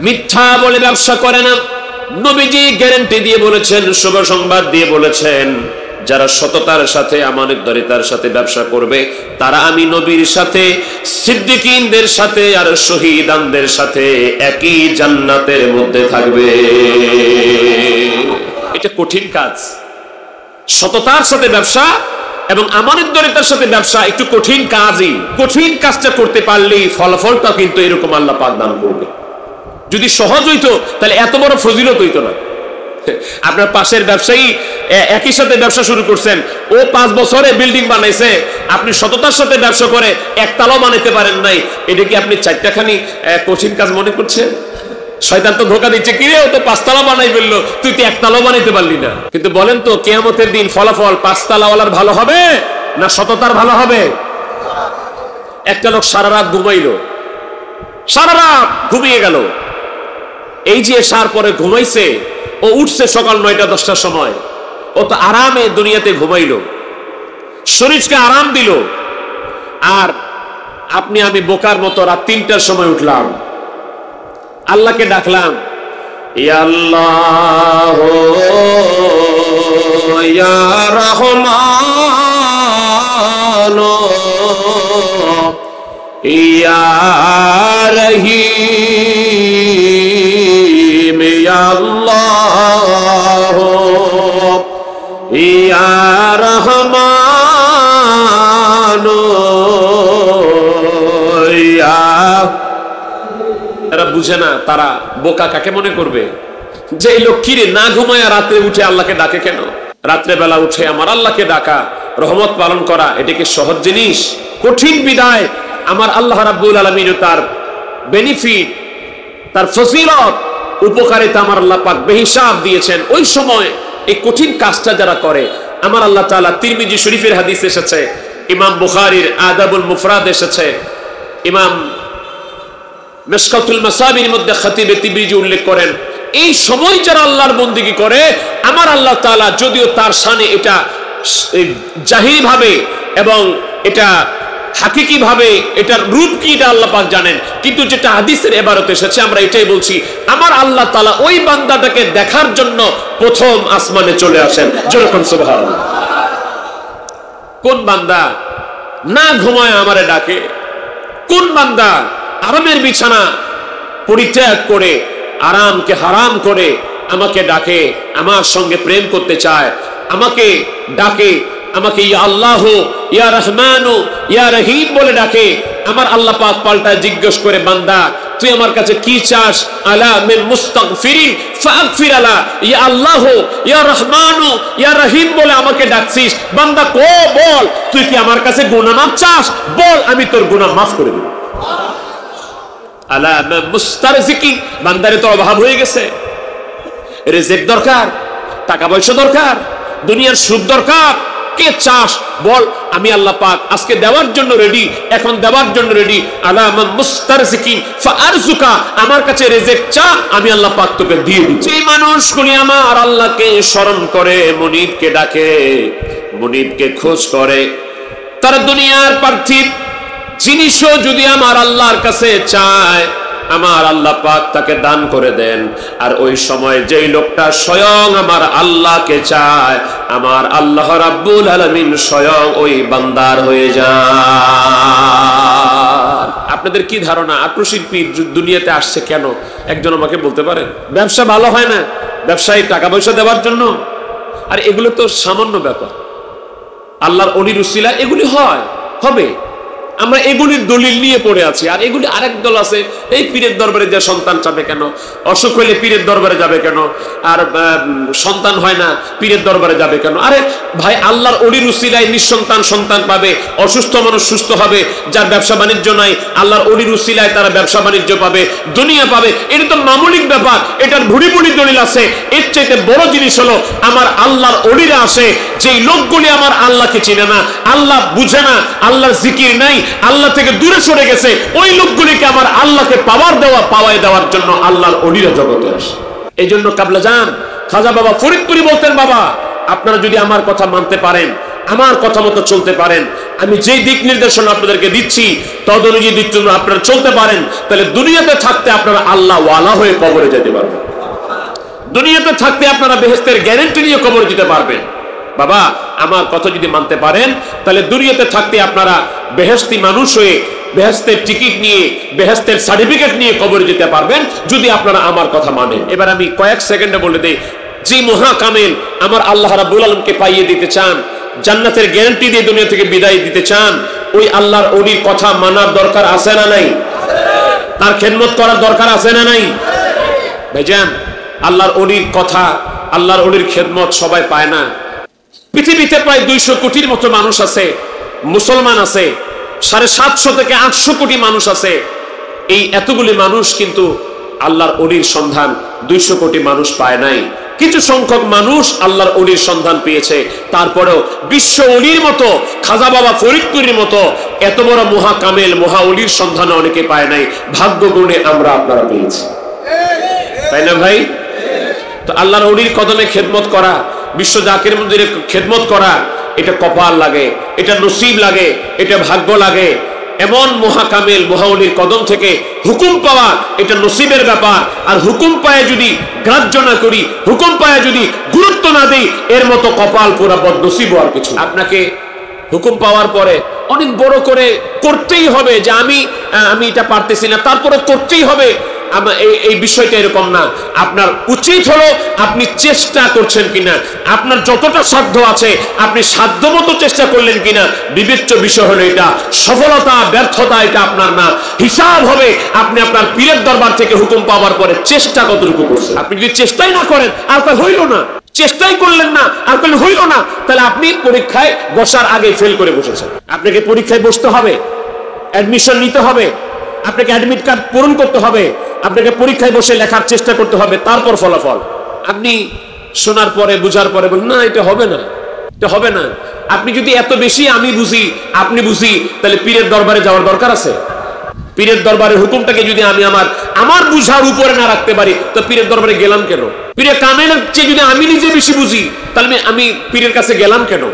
A: মিথ্যা বলে ব্যবসা করে না, নবীজি গ্যারান্টি দিয়ে বলেছেন, শুভ সংবাদ দিয়ে বলেছেন, যারা সততার সাথে আমানতদারিতার সাথে ব্যবসা করবে তারা আমি নবীর সাথে, সিদ্দিকিনদের সাথে আর শহীদানদের সাথে একই জান্নাতের মধ্যে থাকবে। এটা কঠিন কাজ। সততার সাথে ব্যবসা এবং আমানতদারিতার সাথে ব্যবসা একটু কঠিন কাজই। কঠিন কাজটা করতে পারলেই ফলাফলটা কিন্তু এরকম আল্লাহ পাক দান করবে। যদি সহজ হইতো তাহলে এত বড় ফজিলত হইতো না। আপনার পাশের ব্যবসায়ী একই সাথে ব্যবসা শুরু করছেন, ও 5 বছরে বিল্ডিং বানাইছে, আপনি সততার সাথে ব্যবসা করে একতলাও বানাইতে পারেন নাই, এটা কি আপনি 4টাখানি কঠিন কাজ মনে করছেন? শয়তান তো ধোঁকা দিচ্ছে, কি রে ও তো 5 তলা বানাই ফেললো, তুই তো একতলাও বানাইতে পারলি না। কিন্তু বলেন তো, কিয়ামতের দিন ফলাফল 5 তলাওয়ালার ভালো হবে না সততার ভালো হবে? একটা লোক সারা রাত ঘুমাইলো, সারা রাত ঘুমিয়ে গেল। এই যে সার পরে ঘুমাইছে, ও উঠছে সকাল 9টা-10টার সময়, ও তো আরামে দুনিয়াতে ঘুমাইলো, শরীরকে আরাম দিল। আর আপনি আমি বোকার মতো রাত 3টার সময় উঠলাম, আল্লাহকে ডাকলাম, ইয়া আল্লাহ ইয়া রহমান ইয়া রহিম ইয়া আল্লাহ ইয়া রহমান ইয়া। এরা বুঝে না, তারা বোকা কাকে মনে করবে? যে এই লক্ষ্মীরে না ঘুমায় রাত্রে উঠে আল্লাহকে ডাকে কেন? রাত্রে বেলা উঠে আমার আল্লাহকে ডাকা, রহমত পালন করা, এটা কি সহজ জিনিস? কঠিন বিদায় আমার আল্লাহ রাব্বুল আলামিন তার বেনিফিট, তার ফজিলত, উপকারিতা আমার আল্লাহ পাক বেহিসাব দিয়েছেন। ওই সময় এই কঠিন কাজটা যারা করে, আমার আল্লাহ তাআলা তিরমিজি শরীফের হাদিস এসেছে, ইমাম বুখারীর আদাবুল মুফরাদ এসেছে, ইমাম মিশকাতুল মাসাবির মধ্যে খতিবে তিরমিজি উল্লেখ করেন, এই সময় যারা আল্লাহর বন্দেগী করে আমার আল্লাহ তাআলা যদিও তার শানে এটা জাহিরি ভাবে এবং এটা হাকিকি ভাবে এটার রূপ কি এটা আল্লাহ পাক জানেন, কিন্তু যেটা হাদিসের ইবারত এসেছে আমরা এটাই বলছি, আমার আল্লাহ তাআলা ওই বান্দাটাকে দেখার জন্য প্রথম আসমানে চলে আসেন। যেরকম সুবহানাল্লাহ। কোন বান্দা না ঘুমায় আমারে ডাকে? কোন বান্দা আরামের বিছানা পরিত্যাগ করে আরামকে হারাম করে আমাকে ডাকে, আমার সঙ্গে প্রেম করতে চায়, আমাকে ডাকে, আমাকে ইয়া আল্লাহ, ইয়া রহমান, ইয়া রহিম বলে ডাকে, আমার আল্লাহ পাক পাল্টা জিজ্ঞেস করে, বান্দা তুই আমার কাছে কি চাস? আলা মিন মুস্তাগফিরিন ফাগফির আলা, ইয়া আল্লাহ, ইয়া রহমান, ইয়া রহিম বলে আমাকে ডাকছিস, বান্দা কো বল তুই কি আমার কাছে গুনাহ মাফ চাস? বল আমি তোর গুনাহ মাফ করে দেব। আলা মিন মুস্তারজিকিন, বান্দারে তো অভাব হয়ে গেছে, রিজিক দরকার, টাকা পয়সা দরকার, দুনিয়ার সুখ দরকার, কে চাস বল, আমি আল্লাহ পাক আজকে দেওয়ার জন্য রেডি, এখন দেওয়ার জন্য রেডি। আলা মান মুস্তারজিকিন ফাআরজুকা, আমার কাছে রিজিক চা, আমি আল্লাহ পাক তোকে দিয়ে দিচ্ছি। এই মানুষগুলি আমার আল্লাহকে স্মরণ করে, মুনিবকে ডাকে, মুনিবকে খোঁজ করে, তার দুনিয়ার পার্থিব জিনিসও যদি আমার আল্লাহর কাছে চায় আমার আল্লাহ পাক তাকে দান করে দেন। আর ওই সময় যেই লোকটা স্বয়ং আমার আল্লাহকে চায় আমার আল্লাহ রাব্বুল আলামিন স্বয়ং ওই বান্দার হয়ে যায়। আপনাদের কি ধারণা আক্রোশিক পীর দুনিয়াতে আসছে কেন? একজন আমাকে বলতে পারেন? ব্যবসা ভালো হয় না, ব্যবসায়ী টাকা পয়সা দেওয়ার জন্য? আর এগুলো তো সামান্য ব্যাপার, আল্লাহর অলির উসিলা এগুলি হয়, হবে। আমরা এগুলির দলিল নিয়ে পড়ে আছি, আর এগুলি আরেক দল আছে, এই পীরের দরবারে যে সন্তান চাবে কেন, অসুখ হইলে পীরের দরবারে যাবে কেন, আর সন্তান হয় না পীরের দরবারে যাবে কেন? আরে ভাই, আল্লাহর অলির উসিলায় নিঃসন্তান সন্তান পাবে, অসুস্থ মানুষ সুস্থ হবে, যার ব্যবসা বাণিজ্য নাই আল্লাহর অলির উসিলায় তারা ব্যবসা বাণিজ্য পাবে, দুনিয়া পাবে। এটা তো মামুলিক ব্যাপার, এটার ভুড়ি ভুড়ি দলিল আছে। এর চাইতে বড় জিনিস হলো আমার আল্লাহর অলিরা আসে, যেই লোকগুলি আমার আল্লাহকে চিনে না, আল্লাহ বুঝে না, আল্লাহর জিকির নাই, আল্লাহ থেকে দূরে সরে গেছে, ওই লোকগুলিকে আমার আল্লাহকে পাওয়ায় দেওয়ার জন্য আল্লাহর অলিরা জগতে আসে। এই জন্য কাবলা জান খাজা বাবা ফরিদপুরি বলতেন, বাবা আপনারা যদি আমার কথা মানতে পারেন, আমার কথা মতো চলতে পারেন, আমি যেই দিক নির্দেশনা আপনাদেরকে দিচ্ছি তদ অনুযায়ী দিক আপনারা চলতে পারেন, তাহলে দুনিয়াতে থাকতে আপনারা আল্লাহ ওয়ালা হয়ে কবরে যেতে পারবেন, দুনিয়াতে থাকতে আপনারা বেহেশতের গ্যারান্টি নিয়ে কবরে যেতে পারবেন। বাবা আমার কথা যদি মানতে পারেন তাহলে দুনিয়াতে থাকতে আপনারা বেহেশতি মানুষ হয়ে বেহেশতের টিকিট নিয়ে, বেহেশতের সার্টিফিকেট নিয়ে কবরে যেতে পারবেন, যদি আপনারা আমার কথা মানেন। এবার আমি কয়েক সেকেন্ডে বলে দেই, যে মহা কামেল আমার আল্লাহ রাব্বুল আলামিনকে পাইয়ে দিতে চান, জান্নাতের গ্যারান্টি দিয়ে দুনিয়া থেকে বিদায় দিতে চান, ওই আল্লাহর ওলির কথা মানার দরকার আছে না নাই? তার খেদমত করার দরকার আছে না নাই? ভাইজান, আল্লাহর ওলির কথা, আল্লাহর ওলির খেদমত সবাই পায় না। পৃথিবীতে প্রায় 200 কোটির মতো মানুষ আছে, মুসলমান আছে 750 থেকে 800 কোটি মানুষ আছে। এই এতগুলি মানুষ কিন্তু আল্লাহর ওলির সন্ধান 200 কোটি মানুষ পায় নাই। কিছু সংখ্যক মানুষ আল্লাহর ওলির সন্ধান পেয়েছে, তারপরেও বিশ্ব ওলির মতো, খাজা বাবা ফরিদপুরের মতো এত বড় মহা কামেল মহা ওলির সন্ধান অনেকে পায় নাই। ভাগ্য গুণে আমরা আপনারা পেয়েছি, তাই না ভাই? তো আল্লাহর ওলির কদমে খেদমত করা, বিশ্ব জাকির মন্দিরে খেদমত করা, এটা কপাল লাগে, এটা নসিব লাগে, এটা ভাগ্য লাগে। এমন মহাকামেল মহাওলির কদম থেকে হুকুম পাওয়া এটা নসিবের ব্যাপার। আর হুকুম পায়ে যদি গ্রাহ্য না করি, হুকুম পায়ে যদি গুরুত্ব না দিই, এর মতো কপাল পুরা বদনসিব হওয়ার কিছু। আপনাকে হুকুম পাওয়ার পরে অনেক বড় করে করতেই হবে যে আমি এটা পারতেছি না, তারপরে করতেই হবে, এই বিষয়টা এরকম না। আপনার উচিত হলো আপনি চেষ্টা করছেন কিনা, আপনার যতটা সাধ্য আছে আপনি সাধ্যমতো চেষ্টা করলেন কিনা। বিবেচ্য বিষয় হলো এটা। সফলতা ব্যর্থতা এটা আপনার না, হিসাব হবে আপনি আপনার পীরের দরবার থেকে হুকুম পাওয়ার পরে চেষ্টা কতটুকু করছেন। আপনি যদি চেষ্টাই না করেন আর তা হইল না, চেষ্টাই করলেন না আর তাহলে হইল না, তাহলে আপনি পরীক্ষায় বসার আগে ফেল করে বসেছেন। আপনাকে পরীক্ষায় বসতে হবে, অ্যাডমিশন নিতে হবে, আপনাকে অ্যাডমিট কার্ড পূরণ করতে হবে, আপনাকে পরীক্ষায় বসে লেখার চেষ্টা করতে হবে, তারপর ফলাফল। আপনি শোনার পরে বুঝার পরে বলেন না এটা হবে না, এটা হবে না। আপনি যদি এত বেশি আমি বুঝি আপনি বুঝি, তাহলে পীরের দরবারে যাওয়ার দরকার আছে? পীরের দরবারের হুকুমটাকে যদি আমি আমার বুঝার উপরে না রাখতে পারি, তো পীরের দরবারে গেলাম কেন? পীরের কামেলের চেয়ে যদি আমি নিজে বেশি বুঝি, তাহলে আমি পীরের কাছে গেলাম কেন?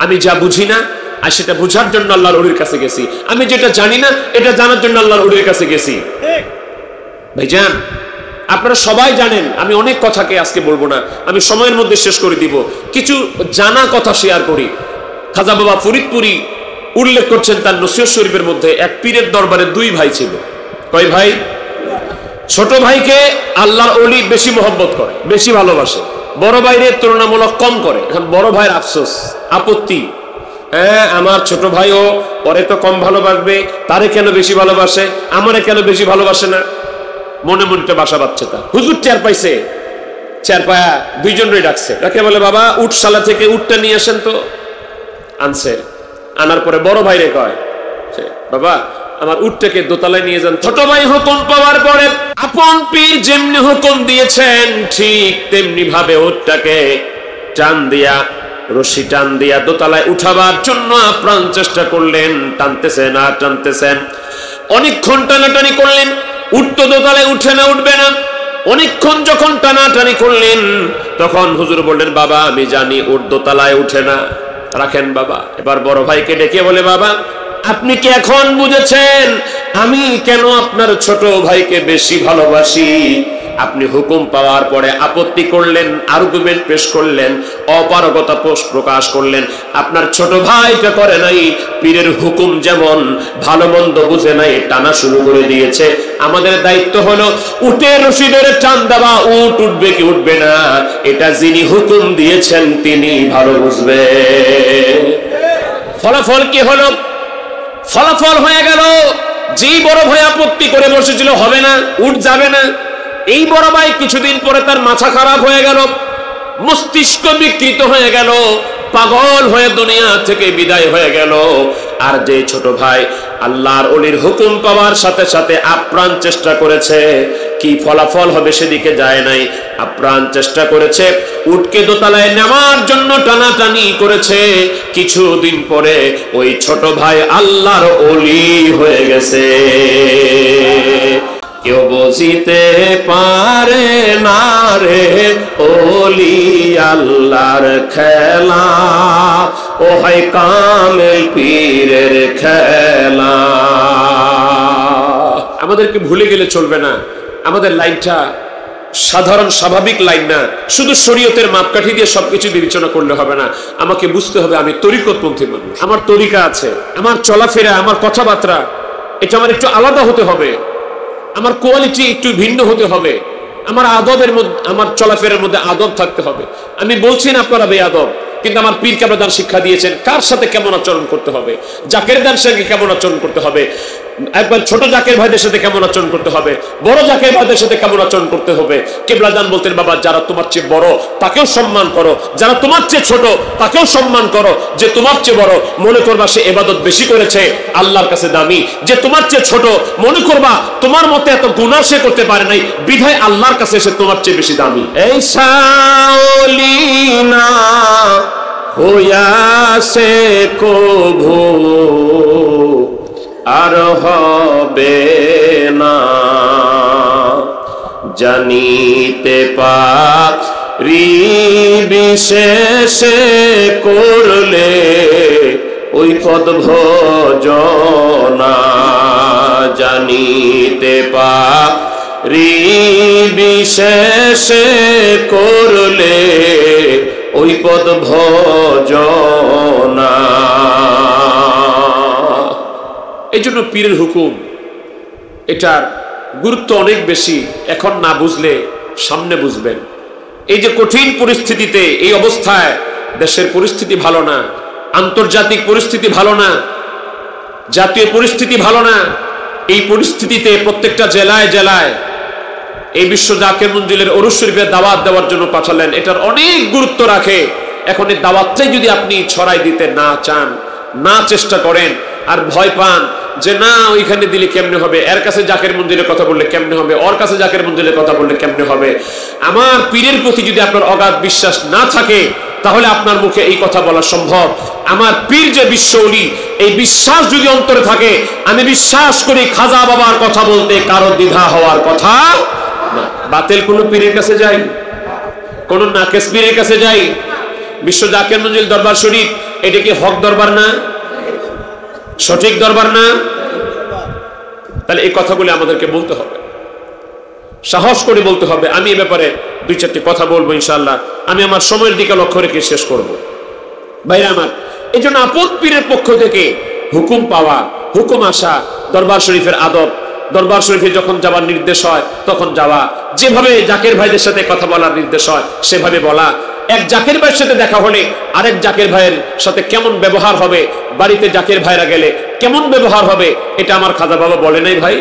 A: আমি যা বুঝি না আর সেটা বুঝার জন্য আল্লাহর ওলির কাছে গেছি, আমি যেটা জানি না এটা জানার জন্য আল্লাহর ওলির কাছে গেছি। ভাইজান, আপনারা সবাই জানেন, আমি অনেক কথাকে আজকে বলবো না, আমি সময়ের মধ্যে শেষ করে দিব। কিছু জানা কথা শেয়ার করি। খাজা বাবা ফরিদপুরি উল্লেখ করছেন তার নসিহত শরীফের মধ্যে, এক পীরের দরবারে দুই ভাই ছিল। কয় ভাই? ছোট ভাইকে আল্লাহর ওলি বেশি মহব্বত করে, বেশি ভালোবাসে, বড় ভাইরে তুলনামূলক কম করে। এখন বড় ভাইয়ের আফসোস, আপত্তি, হ্যাঁ আমার ছোট ভাইও পরে তো কম ভালোবাসবে, তারে কেন বেশি ভালোবাসে, আমারে কেন বেশি ভালোবাসে না? মনে মনে বাসা বাঁধছে। তা হুজুর টের পাইছে, চার পায়া দুইজনই ডাকছে, ডাকে বলে বাবা উটশালা থেকে উটটা নিয়ে আসেন তো। আনছে, আনার পরে বড় ভাইরে কয় বাবা আমার উটটাকে দোতলায় নিয়ে যান। ছোট ভাই হুকুম পাওয়ার পরে আপন পীর যেমনি হুকুম দিয়েছেন ঠিক তেমনি ভাবে উটটাকে টান দিয়া, রশি টান দিয়া দোতলায় উঠাবার জন্য আপ্রাণ চেষ্টা করলেন। টানতেছেন আর টানতেছেন, অনেকক্ষণ টানাটানি করলেন, উট তো দোতলায় উঠে না, উঠবে না। অনেকক্ষণ যখন টানাটানি করলেন তখন হুজুর বললেন বাবা আমি জানি উট দোতলায় উঠে না, রাখেন বাবা। এবার বড় ভাইকে ডেকে বলে বাবা আপনি কি এখন বুঝেছেন আমি কেন আপনার ছোট ভাইকে বেশি ভালোবাসি? আপনি হুকুম পাওয়ার পরে আপত্তি করলেন, আর্গুমেন্ট পেশ করলেন, অপারগতা প্রকাশ করলেন। আপনার ছোট ভাইটা করে নাই, পীরের হুকুম যেমন ভালো মন্দ বুঝে নাই, টানা শুরু করে দিয়েছে। আমাদের দায়িত্ব হলো উটের রশি ধরে টান দেওয়া, উট উঠবে কি উঠবে না এটা যিনি হুকুম দিয়েছেন তিনি ভালো বুঝবে। ফলাফল কি হলো? ফলাফল হয়ে গেল যে বড় ভাই আপত্তি করে বসেছিল হবে না, উঠ যাবে না, এই বড় ভাই কিছুদিন পরে তার মাথা খারাপ হয়ে গেল, মস্তিষ্ক বিকৃত হয়ে গেল, পাগল হয়ে দুনিয়া থেকে বিদায় হয়ে গেল। আর যে ছোট ভাই আল্লাহর ওলির হুকুম পাওয়ার সাথে সাথে আপ্রাণ চেষ্টা করেছে, কি ফলাফল হবে সেদিকে যায় নাই, আপ্রাণ চেষ্টা করেছে, উটকে দোতলায় নেওয়ার জন্য টানাটানি করেছে। কিছুদিন পরে ওই ছোট ভাই আল্লাহর ওলি হয়ে গেছে। কেউ বুঝিতে পারে না রে ওলি আল্লাহর খেলা, ও হয় কামেল পীরের খেলা। আমাদেরকে ভুলে গেলে চলবে না, আমাদের লাইনটা সাধারণ স্বাভাবিক লাইন না, শুধু শরীয়তের মাপকাঠি দিয়ে সবকিছু বিবেচনা করলে হবে না। আমাকে বুঝতে হবে আমি তরিকতপন্থী মানুষ, আমার তরিকা আছে, আমার চলাফেরা, আমার কথাবার্তা এটা আমার একটু আলাদা হতে হবে, আমার কোয়ালিটি একটু ভিন্ন হতে হবে, আমার আদবের মধ্যে, আমার চলাফেরার মধ্যে আদব থাকতে হবে। আমি বলছি না আপনারা বেয়াদব, কিন্তু আমার পীর কেবলাদান শিক্ষা দিয়েছেন কার সাথে কেমন আচরণ করতে হবে, জাকেরদার সঙ্গে কেমন আচরণ করতে হবে, একবার ছোট জাকের ভাইদের সাথে কেমন আচরণ করতে হবে, বড় জাকের ভাইদের সাথে কেমন আচরণ করতে হবে। কেবলাদান বলতেন বাবা যারা তোমার চেয়ে বড় তাকেও সম্মান করো, যারা তোমার চেয়ে ছোট তাকেও সম্মান করো। যে তোমার চেয়ে বড় মনে করবা সে ইবাদত বেশি করেছে, আল্লাহর কাছে দামি। যে তোমার চেয়ে ছোট মনে করবা তোমার মতে এত গুনাহ সে করতে পারে নাই, বিধায় আল্লাহর কাছে সে তোমার চেয়ে বেশি দামি। এই সাওলিনা হইয়াছে কভু আর হবে না, জানিতে পারি বিশেষে করলে ওই পদ ভজনা, জানিতে পারি বিশেষে করলে ওই পদ ভজনা। এই জন্য পীরের হুকুম এটার গুরুত্ব অনেক বেশি, এখন না বুঝলে সামনে বুঝবেন। এই যে কঠিন পরিস্থিতিতে, এই অবস্থায়, দেশের পরিস্থিতি ভালো না, আন্তর্জাতিক পরিস্থিতি ভালো না, জাতীয় পরিস্থিতি ভালো না, এই পরিস্থিতিতে প্রত্যেকটা জেলায় জেলায় এই বিশ্ব জাকের মঞ্জিলের ওরস শরীফের দাওয়াত দেওয়ার জন্য পাঠালেন, এটার অনেক গুরুত্ব রাখে। এখন এই দাওয়াতটাই যদি আপনি ছড়াই দিতে না চান, না চেষ্টা করেন, আর ভয় পান যে না ওইখানে দিলে কেমনে হবে, এর কাছে জাকের মঞ্জিলের কথা বললে কেমনে হবে, ওর কাছে জাকের মঞ্জিলের কথা বললে কেমনে হবে, আমার পীরের প্রতি যদি আপনার অগাধ বিশ্বাস না থাকে, তাহলে আপনার মুখে এই কথা বলা সম্ভব। আমার পীর যে বিশ্বলি, এই বিশ্বাস যদি অন্তরে থাকে, আমি বিশ্বাস করি খাজা বাবার কথা বলতে কারো দ্বিধা হওয়ার কথা না। বাতিল কোন পীরের কাছে যাই, কোন নাকেস পীরের কাছে যাই, বিশ্ব জাকের মঞ্জিল দরবার শরীফ, এটা কি হক দরবার না, সঠিক দরবার না? তাহলে এই কথাগুলি আমাদেরকে বলতে হবে, সাহস করে বলতে হবে। আমি এ ব্যাপারে দুই চারটি কথা বলবো ইনশাআল্লাহ। আমি আমার সময়ের দিকে লক্ষ্য রেখে শেষ করব। ভাইরা আমার, এই জন্য আপন পীরের পক্ষ থেকে হুকুম পাওয়া, হুকুম আসা, দরবার শরীফের আদব, দরবার শরীফে যখন যাওয়ার নির্দেশ হয় তখন যাওয়া, যেভাবে জাকের ভাইদের সাথে কথা বলার নির্দেশ হয় সেভাবে বলা, এক জাকের ভাইয়ের সাথে দেখা হলে আরেক জাকের ভাইয়ের সাথে কেমন ব্যবহার হবে, বাড়িতে জাকের ভাইরা গেলে কেমন ব্যবহার হবে, এটা আমার খাজা বাবা বলে নাই ভাই?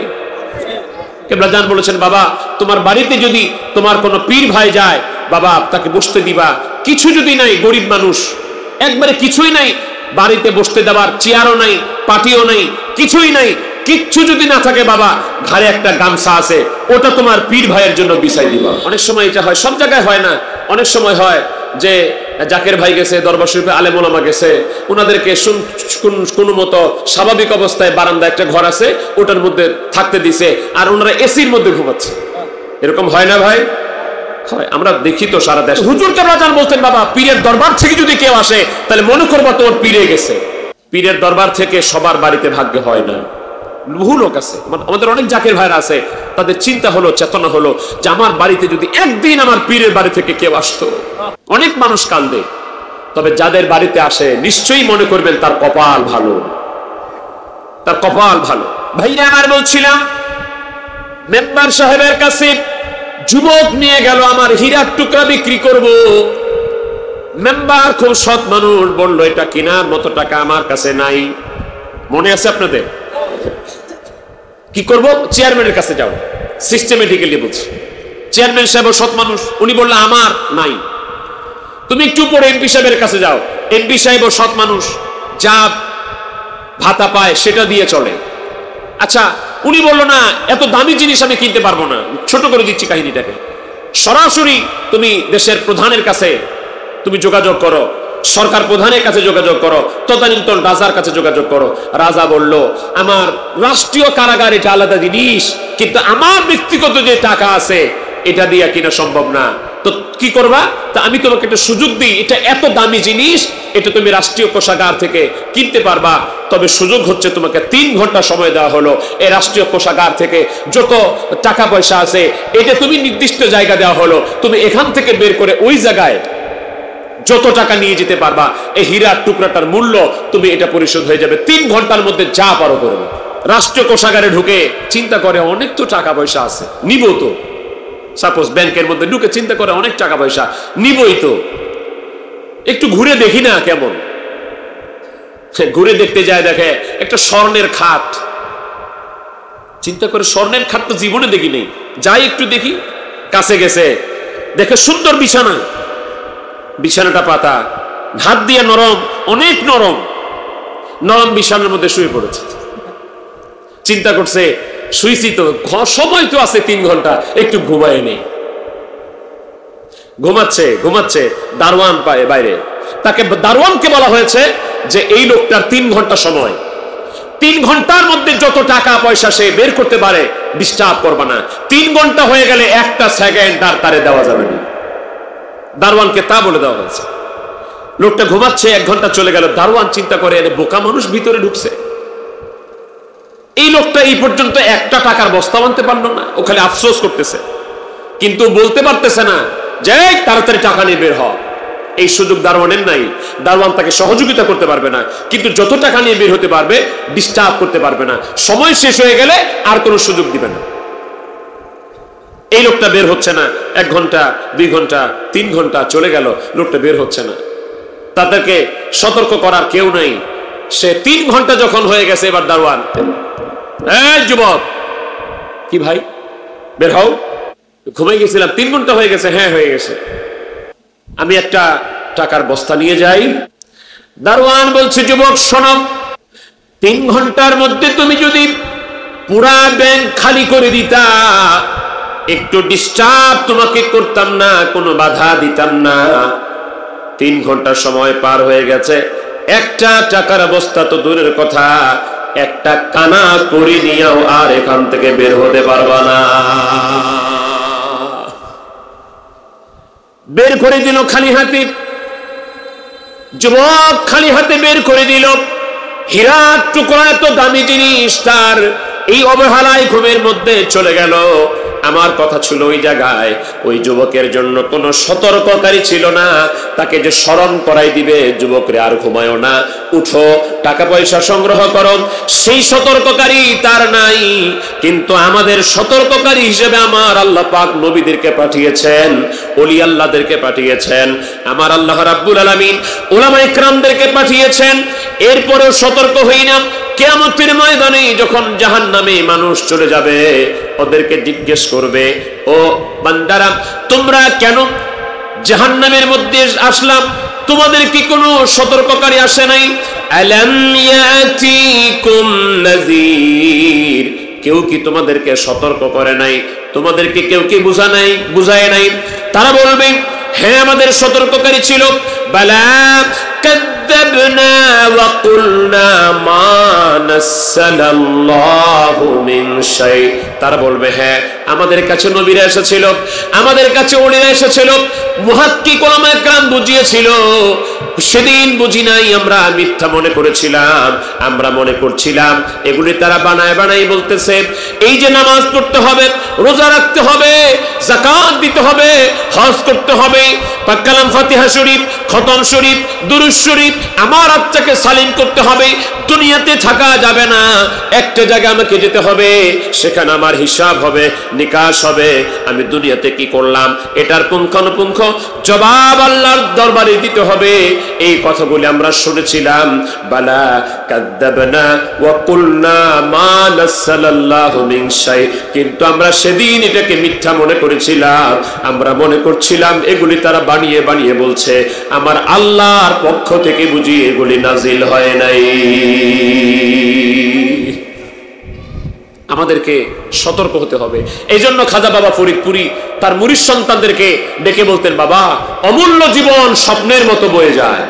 A: কেবলাজান বলেছেন, বাবা তোমার বাড়িতে যদি তোমার কোনো পীর ভাই যায়, বাবা তাকে বসতে দিবা, কিছু যদি নাই, গরিব মানুষ একবারে কিছুই নাই, বাড়িতে বসতে দেওয়ার চেয়ারও নাই, পাটিও নাই, কিছুই নাই, কিচ্ছু যদি না থাকে, বাবা ঘাড়ে একটা গামছা আছে, ওটা তোমার পীর ভাইয়ের জন্য বিছাই দিবা। অনেক সময় এটা হয়, সব জায়গায় হয় না, অনেক সময় হয় যে জাকের ভাই গেছে, দরবার শরীফে আলেম ওলামা গেছে, ওনাদেরকে কোন মতো স্বাভাবিক অবস্থায় বারান্দা একটা ঘর আছে, ওটার মধ্যে থাকতে দিছে, আর ওনারা এসির মধ্যে ঘুমাচ্ছে। এরকম হয় না ভাই? হয়, আমরা দেখি তো সারা দেশ। হুজুর কেবলাজান বলতেন, বাবা পীরের দরবার থেকে যদি কেউ আসে তাহলে মনে করবা তোমার পীরে গেছে। পীরের দরবার থেকে সবার বাড়িতে ভাগ্য হয় না, বহু লোক আছে, আমাদের অনেক জাকের ভাইরা আছে, তাদের চিন্তা হলো, চেতনা হলো যে আমার বাড়িতে যদি একদিন আমার পীরের বাড়ি থেকে কেউ আসতো। অনেক মানুষ কান্দে, তবে যাদের বাড়িতে আসে নিশ্চয়ই মনে করবেন তার কপাল ভালো, তার কপাল ভালো। ভাইরা আমার, বলছিলাম মেম্বার সাহেবের কাছে যুবক নিয়ে গেল, আমার হীরার টুকরা বিক্রি করব। মেম্বার খুব সৎ মানুষ, বলল এটা কেনার মতো টাকা আমার কাছে নাই। মনে আছে আপনাদের? কি করব? চেয়ারম্যানের কাছে যাও, সিস্টেমেটিক্যালি বলছি। চেয়ারম্যান সাহেব সৎ মানুষ, উনি বললেন আমার নাই। তুমি একটু পরে এমপি সাহেবের কাছে যাও, এমপি সাহেব সৎ মানুষ, যা ভাতা পায় সেটা দিয়ে চলে। আচ্ছা, উনি বললো না এত দামি জিনিস আমি কিনতে পারবো না। ছোট করে দিচ্ছি কাহিনীটাকে। সরাসরি তুমি দেশের প্রধানের কাছে তুমি যোগাযোগ করো, সরকার প্রধানের কাছে যোগাযোগ করো, তদানীন্তন রাজার কাছে যোগাযোগ করো। রাজা বলল আমার রাষ্ট্রীয় কারাগার এটা আলাদা জিনিস, কিন্তু আমার ব্যক্তিগত যে টাকা আছে এটা দিয়ে কিনা সম্ভব না। তো কি করবা? তা আমি তোমাকে একটা সুযোগ দিই, এটা এত দামি জিনিস, এটা তুমি রাষ্ট্রীয় কোষাগার থেকে কিনতে পারবা, তবে সুযোগ হচ্ছে তোমাকে 3 ঘন্টা সময় দেওয়া হলো। এই রাষ্ট্রীয় কোষাগার থেকে যত টাকা পয়সা আছে এটা তুমি নির্দিষ্ট জায়গা দেওয়া হলো, তুমি এখান থেকে বের করে ওই জায়গায় যত টাকা নিয়ে যেতে পারবা, এই হীরার টুকরাটার মূল্য তুমি এটা পরিশোধ হয়ে যাবে 3 ঘন্টার মধ্যে, যা পারো করবে। রাষ্ট্রীয় কোষাগারে ঢুকে চিন্তা করে অনেক তো টাকা পয়সা আছে, নিব তো। সাপোজ ব্যাংকের মধ্যে ঢুকে চিন্তা করে অনেক টাকা পয়সা নিবই তো, একটু ঘুরে দেখি না কেমন। ঘুরে দেখতে যায়, দেখে একটা স্বর্ণের খাট। চিন্তা করে স্বর্ণের খাট তো জীবনে দেখি নেই, যাই একটু দেখি। কাছে গেছে, দেখে সুন্দর বিছানা, বিছানাটা পাতা, হাত দিয়ে নরম, অনেক নরম, নরম বিছানার মধ্যে শুয়ে পড়েছে। চিন্তা করছে শুইছি তো, সময় তো আছে 3 ঘন্টা, একটু ঘুমায় নেই। ঘুমাচ্ছে ঘুমাচ্ছে, দারোয়ান পায় বাইরে, তাকে দারোয়ানকে বলা হয়েছে যে এই লোকটার 3 ঘন্টা সময়, 3 ঘন্টার মধ্যে যত টাকা পয়সা সে বের করতে পারে ডিস্টার্ব করবে না। 3 ঘন্টা হয়ে গেলে একটা সেকেন্ড আর তারে দেওয়া যাবে না। দারোয়ানকে তা বলে দেওয়া হয়েছে। লোকটা ঘুমাচ্ছে, 1 ঘন্টা চলে গেল। দারোয়ান চিন্তা করে বোকা মানুষ ভিতরে ঢুকছে, এই লোকটা এই পর্যন্ত একটা টাকার বস্তা আনতে পারলো না, ও খালি আফসোস করতেছে, কিন্তু বলতে পারতেছে না যে তাড়াতাড়ি টাকা নিয়ে বের হ। এই সুযোগ দারোয়ানের নাই। দারোয়ান তাকে সহযোগিতা করতে পারবে না, কিন্তু যত টাকা নিয়ে বের হতে পারবে ডিস্টার্ব করতে পারবে না। সময় শেষ হয়ে গেলে আর কোনো সুযোগ দিবে না। এই লোকটা বের হচ্ছে না, 1 ঘন্টা 2 ঘন্টা 3 ঘন্টা চলে গেল, লোকটা বের হচ্ছে না। তাদেরকে সতর্ক করার কেউ নাই। সে 3 ঘন্টা যখন হয়ে গেছে, এবার দারোয়ান, এই যুবক, কি ভাই বের হও, ঘুমাই গেছিলাম, 3 ঘন্টা হয়ে গেছে। হ্যাঁ হয়ে গেছে, আমি একটা টাকার বস্তা নিয়ে যাই। দারোয়ান বলছে, যুবক শোনো, 3 ঘন্টার মধ্যে তুমি যদি পুরা ব্যাংক খালি করে দিতা, একটু ডিস্টার্ব তোমাকে করতাম না, কোনো বাধা দিতাম না। 3 ঘন্টা সময় পার হয়ে গেছে, একটা টাকার বস্তা তো দূরের কথা, একটা কানা করে নিয়েও আর এখান থেকে বের হতে পারবা না। বের করে দিল খালি হাতে। যুবক খালি হাতে বের করে দিল। হীরার টুকরা এত দামি জিনিস তার এই অবহেলায় ঘুমের মধ্যে চলে গেল। আমার কথা ছিল ওই জায়গায় ওই যুবকের জন্য কোনো সতর্ককারী ছিল না, তাকে যে স্মরণ করাই দিবে, যুবকরে আর ঘুমায়ও না, উঠো টাকা পয়সা সংগ্রহ করো, সেই সতর্ককারী তার নাই। কিন্তু আমাদের সতর্ককারী হিসেবে আমার আল্লাহ পাক নবীদেরকে পাঠিয়েছেন, ওলি আল্লাহদেরকে পাঠিয়েছেন, আমার আল্লাহ রাব্বুল আলামিন উলামা ইকরামদেরকে পাঠিয়েছেন। এরপরেও সতর্ক হই না। কিয়ামতের ময়দানে যখন জাহান্নামে মানুষ চলে যাবে, ওদেরকে জিজ্ঞেস করবে, ও বান্দারা, তোমরা কেন জাহান্নামের মধ্যে আসলাম? তোমাদের কি কোনো সতর্ককারী আসে নাই? আলাম ইয়াতিকুম নাযীর, কেউ কি তোমাদেরকে সতর্ক করে নাই? তোমাদেরকে কেউ কি বুঝায় নাই? তারা বলবে, হ্যাঁ আমাদের সতর্ককারী ছিল। বালা কাযাবনা ওয়া কুলনা মা নাসালাল্লাহু মিন শাই। তারা বলবে, হ্যাঁ আমাদের কাছে নবীরা এসেছিল, আমাদের কাছে ওলিরা এসেছিল, মুহাক্কিক উলামায়ে কেরাম বুঝিয়েছিল, সেদিন বুঝি নাই, আমরা মিথ্যা মনে করেছিলাম, আমরা মনে করছিলাম এগুলি তারা বানায় বলতেছে। এই যে নামাজ পড়তে হবে, রোজা রাখতে হবে, যাকাত দিতে হবে, হজ করতে হবে, পাক কালাম ফাতিহা শরীফ, খতম শরীফ, দুরূদ শরীফ, আমার আত্মাকে সালিম করতে হবে, দুনিয়াতে থাকা যাবে না, একটা জায়গায় আমাকে যেতে হবে, সেখানে আমার হিসাব হবে, নিকাশ হবে, আমি দুনিয়াতে কি করলাম এটার পুঙ্খানুপুঙ্খ জবাব আল্লাহর দরবারে দিতে হবে। এই কথাগুলি আমরা শুনেছিলাম। বালা কাযাবনা ওয়া কুলনা মা নাসালাল্লাহু মিন শাই, কিন্তু আমরা সেদিন এটাকে মিথ্যা মনে করেছিলাম, আমরা মনে করছিলাম এগুলি তারা বানিয়ে বলছে, আমার আল্লাহর পক্ষ থেকে বুঝি এগুলি নাজিল হয় নাই। আমাদেরকে সতর্ক হতে হবে। এই জন্য খাজা বাবা ফরিদপুরি তার মুরিদ সন্তানদেরকে ডেকে বলতেন, বাবা অমূল্য জীবন স্বপ্নের মতো বয়ে যায়।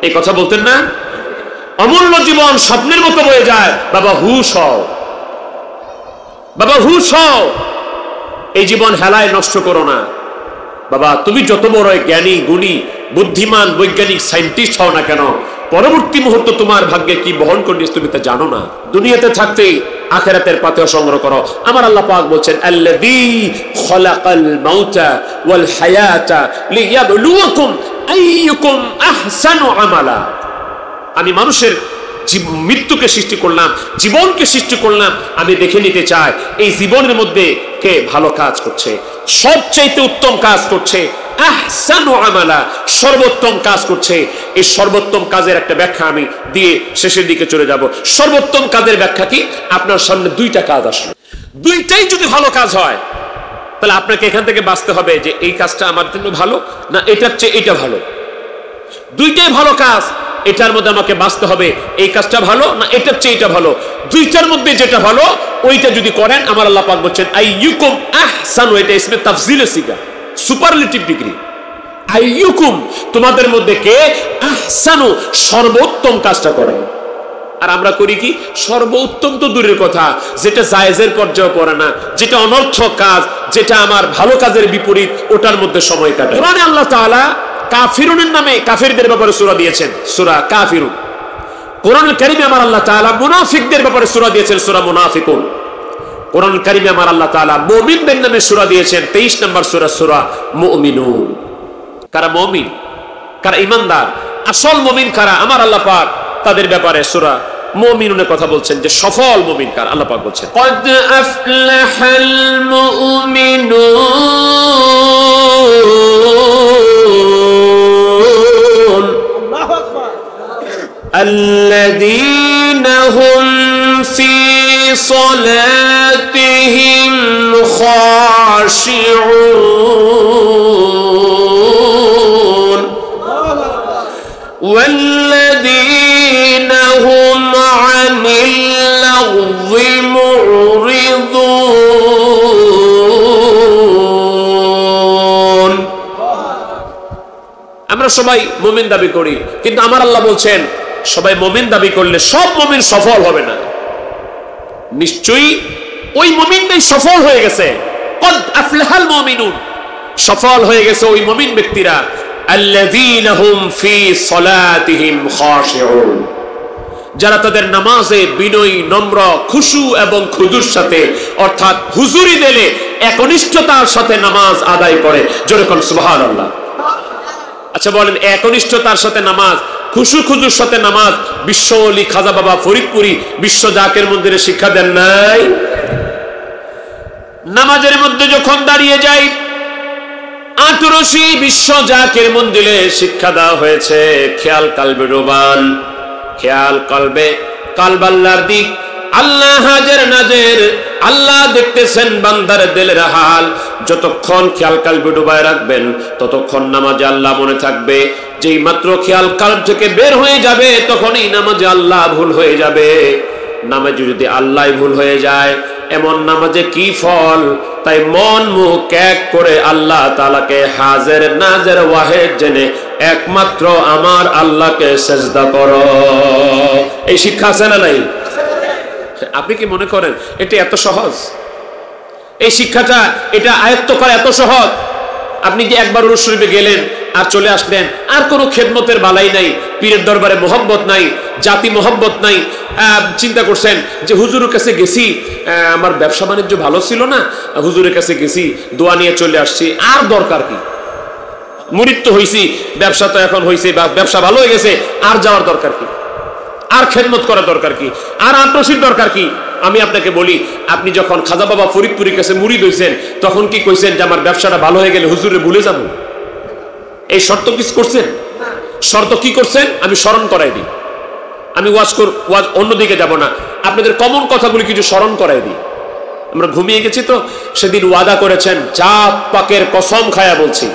A: এই কথা বলতেন না? অমূল্য জীবন স্বপ্নের মতো বয়ে যায়, বাবা হুশ হও, বাবা হুশ হও, এই জীবন হেলায় নষ্ট করো না। বাবা তুমি যত বড় জ্ঞানী গুণী বুদ্ধিমান বৈজ্ঞানিক সায়েন্টিস্ট হও না কেন, পরবর্তী মুহূর্ত তোমার ভাগ্যে কি বহন করবে তুমি তা জানো না। দুনিয়াতে থাকতেই আখিরাতের পাথেয় সংগ্রহ করো। আমার আল্লাহ পাক বলছেন, আল্লাযী খলাকাল মাউতা ওয়াল হায়াতা লিয়াবলুয়াকুম আইয়ুকুম আহসানু আমালা। আমি মানুষের মৃত্যুকে সৃষ্টি করলাম, জীবনকে সৃষ্টি করলাম, আমি দেখে নিতে চাই এই জীবনের মধ্যে কে ভালো কাজ করছে, সবচেয়ে উত্তম কাজ করছে, আহসানু আমালা, সর্বোত্তম কাজ করছে। এই সর্বোত্তম কাজের একটা ব্যাখ্যা আমি দিয়ে শেষের দিকে চলে যাব। সর্বোত্তম কাজের ব্যাখ্যা কি? আপনার সামনে 2টা কাজ আসলো, 2টাই যদি ভালো কাজ হয়, তাহলে আপনাকে এখান থেকে বাঁচতে হবে যে এই কাজটা আমার জন্য ভালো না এটার চেয়ে এটা ভালো। 2টাই ভালো কাজ, এটার মধ্যে আমাকে বাঁচতে হবে এই কাজটা ভালো না এটার চেয়ে এটা ভালো। 2টার মধ্যে যেটা ভালো ওইটা যদি করেন, আমার আল্লাহ পাক বলছেন আইয়ুকুম আহসানু, এটা ইসমে তাফজিলের সিগা, সুপারলেটিভ ডিগ্রি। আইয়ুকুম, তোমাদের মধ্যে কে আহসানু, সর্বোত্তম কাজটা করে। আর আমরা করি কি? সর্বোত্তম তো দূরের কথা, যেটা জায়েজের পর্যায়ে পড়ে না, যেটা অনর্থক কাজ, যেটা আমার ভালো কাজের বিপরীত, ওটার মধ্যে সময় কাটায়। কোরআনে আল্লাহ তাআলা কাফিরুনের নামে কাফিরদের ব্যাপারে সূরা দিয়েছেন, সূরা কাফিরুন। কোরআনুল কারীমে আমার আল্লাহ তাআলা মুনাফিকদের ব্যাপারে সূরা দিয়েছেন, সূরা মুনাফিকুন। কোরআনুল কারীমে আমার আল্লাহ তাআলা মুমিনদের নামে সূরা দিয়েছেন, 23 নম্বর সূরা, সূরা মুমিনুন। কারা মুমিন, কারা ঈমানদার, আসল মুমিন কারা, আমার আল্লাহ পাক তাদের ব্যাপারে সূরা মুমিনুনের কথা বলছেন যে সফল মুমিন কার, আল্লাহ পাক বলছেন
B: قد أفلح المؤمنون الذين هم في صلاتهم خاشعون والذين هم عن اللغو معرضون
A: আমরা সবাই মুমিন দাবি করি, কিন্তু আমার আল্লাহ বলছেন সবাই মুমিন দাবি করলে সব মুমিন সফল হবে না। নিশ্চয়ই ওই মুমিনটাই সফল হয়ে গেছে। কদ আফলাহাল মুমিনুন, সফল হয়ে গেছে ওই মুমিন ব্যক্তিরা আল্লাযীনা হুম ফি সলাতিহিম খাশিউন, যারা তাদের নামাজে বিনয়ী, নম্র, খুশু এবং খুজুর সাথে, অর্থাৎ হুজুরি দিলে একনিষ্ঠতার সাথে নামাজ আদায় করে। জোরে কোন সুবহানাল্লাহ। আচ্ছা বলেন, একনিষ্ঠতার সাথে নামাজ, খুশু খুজুর সাথে নামাজ বিশ্ব ওলি খাজা বাবা ফরিদপুরি বিশ্ব জাকের মন্দিরে শিক্ষা দেন নাই? নামাজের মধ্যে যখন দাঁড়িয়ে যাই, আটরশি বিশ্ব জাকের মন্দিরে শিক্ষা দেওয়া হয়েছে খেয়াল কালবে রোবান, খেয়াল কালবে কালব আল্লাহর দিক, আল্লাহ হাজির নাজির, আল্লাহ দেখতেছেন বান্দার দিলের হাল। যতক্ষণ খেয়াল কালবে ডুবায় রাখবেন ততক্ষণ নামাজে আল্লাহ মনে থাকবে। যেই মাত্র খেয়াল কালব থেকে বের হয়ে যাবে তখনই নামাজে আল্লাহ ভুল হয়ে যাবে। নামাজে যদি আল্লাহ ভুল হয়ে যায়, এমন নামাজে কি ফল? তাই মন মুখ এক করে আল্লাহ তাআলাকে হাজির নাজির ওয়াহিদ জেনে একমাত্র আমার আল্লাহকে সিজদা করো। এই শিক্ষা আছে না নাই? আপনি কি মনে করেন এটা এত সহজ? এই শিক্ষাটা এটা আয়ত্ত করা এত সহজ? আপনি যে একবার উরুস শরীফে গেলেন আর চলে আসলেন, আর কোনো খেদমতের বালাই নাই, পীরের দরবারে মহব্বত নাই, জাতি মহব্বত নাই, চিন্তা করছেন যে হুজুরের কাছে গেছি, আমার ব্যবসা বাণিজ্য ভালো ছিল না, হুজুরের কাছে গেছি, দোয়া নিয়ে চলে আসছি, আর দরকার কি? মুরিদ তো হইছি, ব্যবসা তো এখন হইছে, বা ব্যবসা ভালো হয়ে গেছে, আর যাওয়ার দরকার কি? আর খেদমত করা দরকার কি? আর আন্তর্শিক দরকার কি? আমি আপনাকে বলি, আপনি যখন খাজা বাবা ফরিদপুরের কাছে মুরিদ হইছেন তখন কি কইছেন যে আমার ব্যবসাটা ভালো হয়ে গেলে হুজুরে ভুলে যাব? এই শর্ত কি করছেন? শর্ত কি করছেন আমি স্মরণ করাই দিই। আমি ওয়াজ অন্যদিকে যাব না, আপনাদের কমন কথাগুলি কিছু স্মরণ করাই দিই। আমরা ঘুমিয়ে গেছি তো, সেদিন ওয়াদা করেছেন, জাত পাকের কসম খায়া বলছি,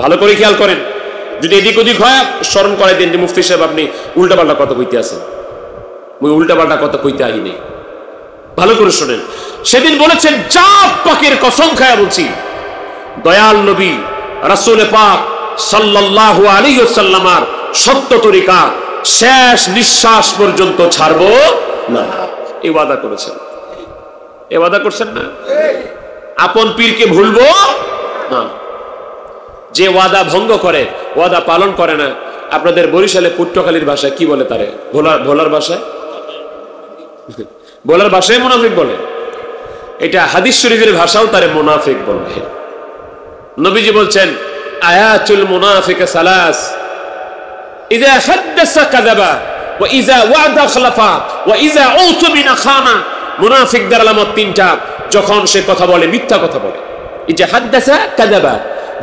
A: ভালো করে খেয়াল করেন, যদি এদিক ওদিক হয় স্মরণ করাই দিন যে মুফতি সাহেব আপনি উল্টাপাল্টা কথা কইতে আছেন। মুই উল্টাপাল্টা কথা কইতে আই নেই, ভালো করে শোনেন। সেদিন বলেছেন, জাত পাকের কসম খায়া বলছি, দয়াল নবী রাসূল পাক সাল্লাল্লাহু আলাইহি ওয়াসাল্লামের সত্য তরিকা শেষ নিঃশ্বাস পর্যন্ত ছাড়বো না। এই ওয়াদা করেছেন, এই ওয়াদা করছেন না? আপন পীরকে ভুলবো না। যে ওয়াদা ভঙ্গ করে, ওয়াদা পালন করে না, আপনাদের বরিশালে পটুয়াখালীর ভাষায় কি বলে? তারে ভোলার ভাষায়, ভোলার ভাষায় মুনাফিক বলে। এটা হাদিস শরীফের ভাষাও তারে মুনাফিক বলে। নবীজি বলছেন, আয়াতুল মুনাফিক সালাস, ইযা হাদাসা কাযাবা ওয়া ইযা ওয়াদা খলাফা ওয়া ইযা উতমিনা খানা। মুনাফিকদের আলামত তিনটা, যখন সে কথা বলে মিথ্যা কথা বলে। ইযা হাদাসা কাযাবা,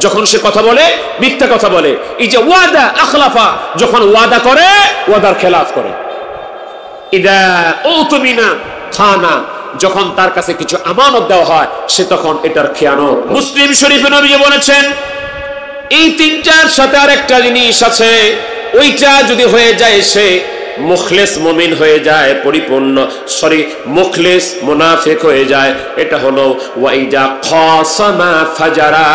A: যখন সে কথা বলে মিথ্যা কথা বলে। ইযা ওয়াদা আখলাফা, যখন ওয়াদা করে ওয়াদার খেলাফ করে। ইযা উতমিনা খানা, যখন তার কাছে কিছু আমানত দেওয়া হয় সে তখন এটার খেয়ানত। মুসলিম শরীফে নবী বলেছেন, এই তিনটার সাথে আরেকটা জিনিস আছে, ওইটা যদি হয়ে যায় সে মুখলেস মুমিন হয়ে যায়, পরিপূর্ণ মুখলেস মুনাফিক হয়ে যায়। এটা হলো ওয়াইজা খাসামা ফাজারা,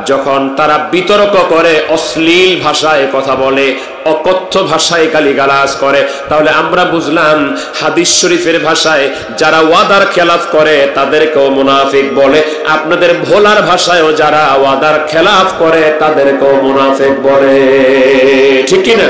A: যখন তারা বিতর্ক করে, অশ্লীল ভাষায় কথা বলে, অকথ্য ভাষায় গালিগালাজ করে। তাহলে আমরা বুঝলাম হাদিস শরীফের ভাষায় যারা ওয়াদার খেলাফ করে তাদেরকেও মুনাফিক বলে, আপনাদের ভোলার ভাষায়ও যারা ওয়াদার খেলাফ করে তাদেরকেও মুনাফিক বলে। ঠিক কি না?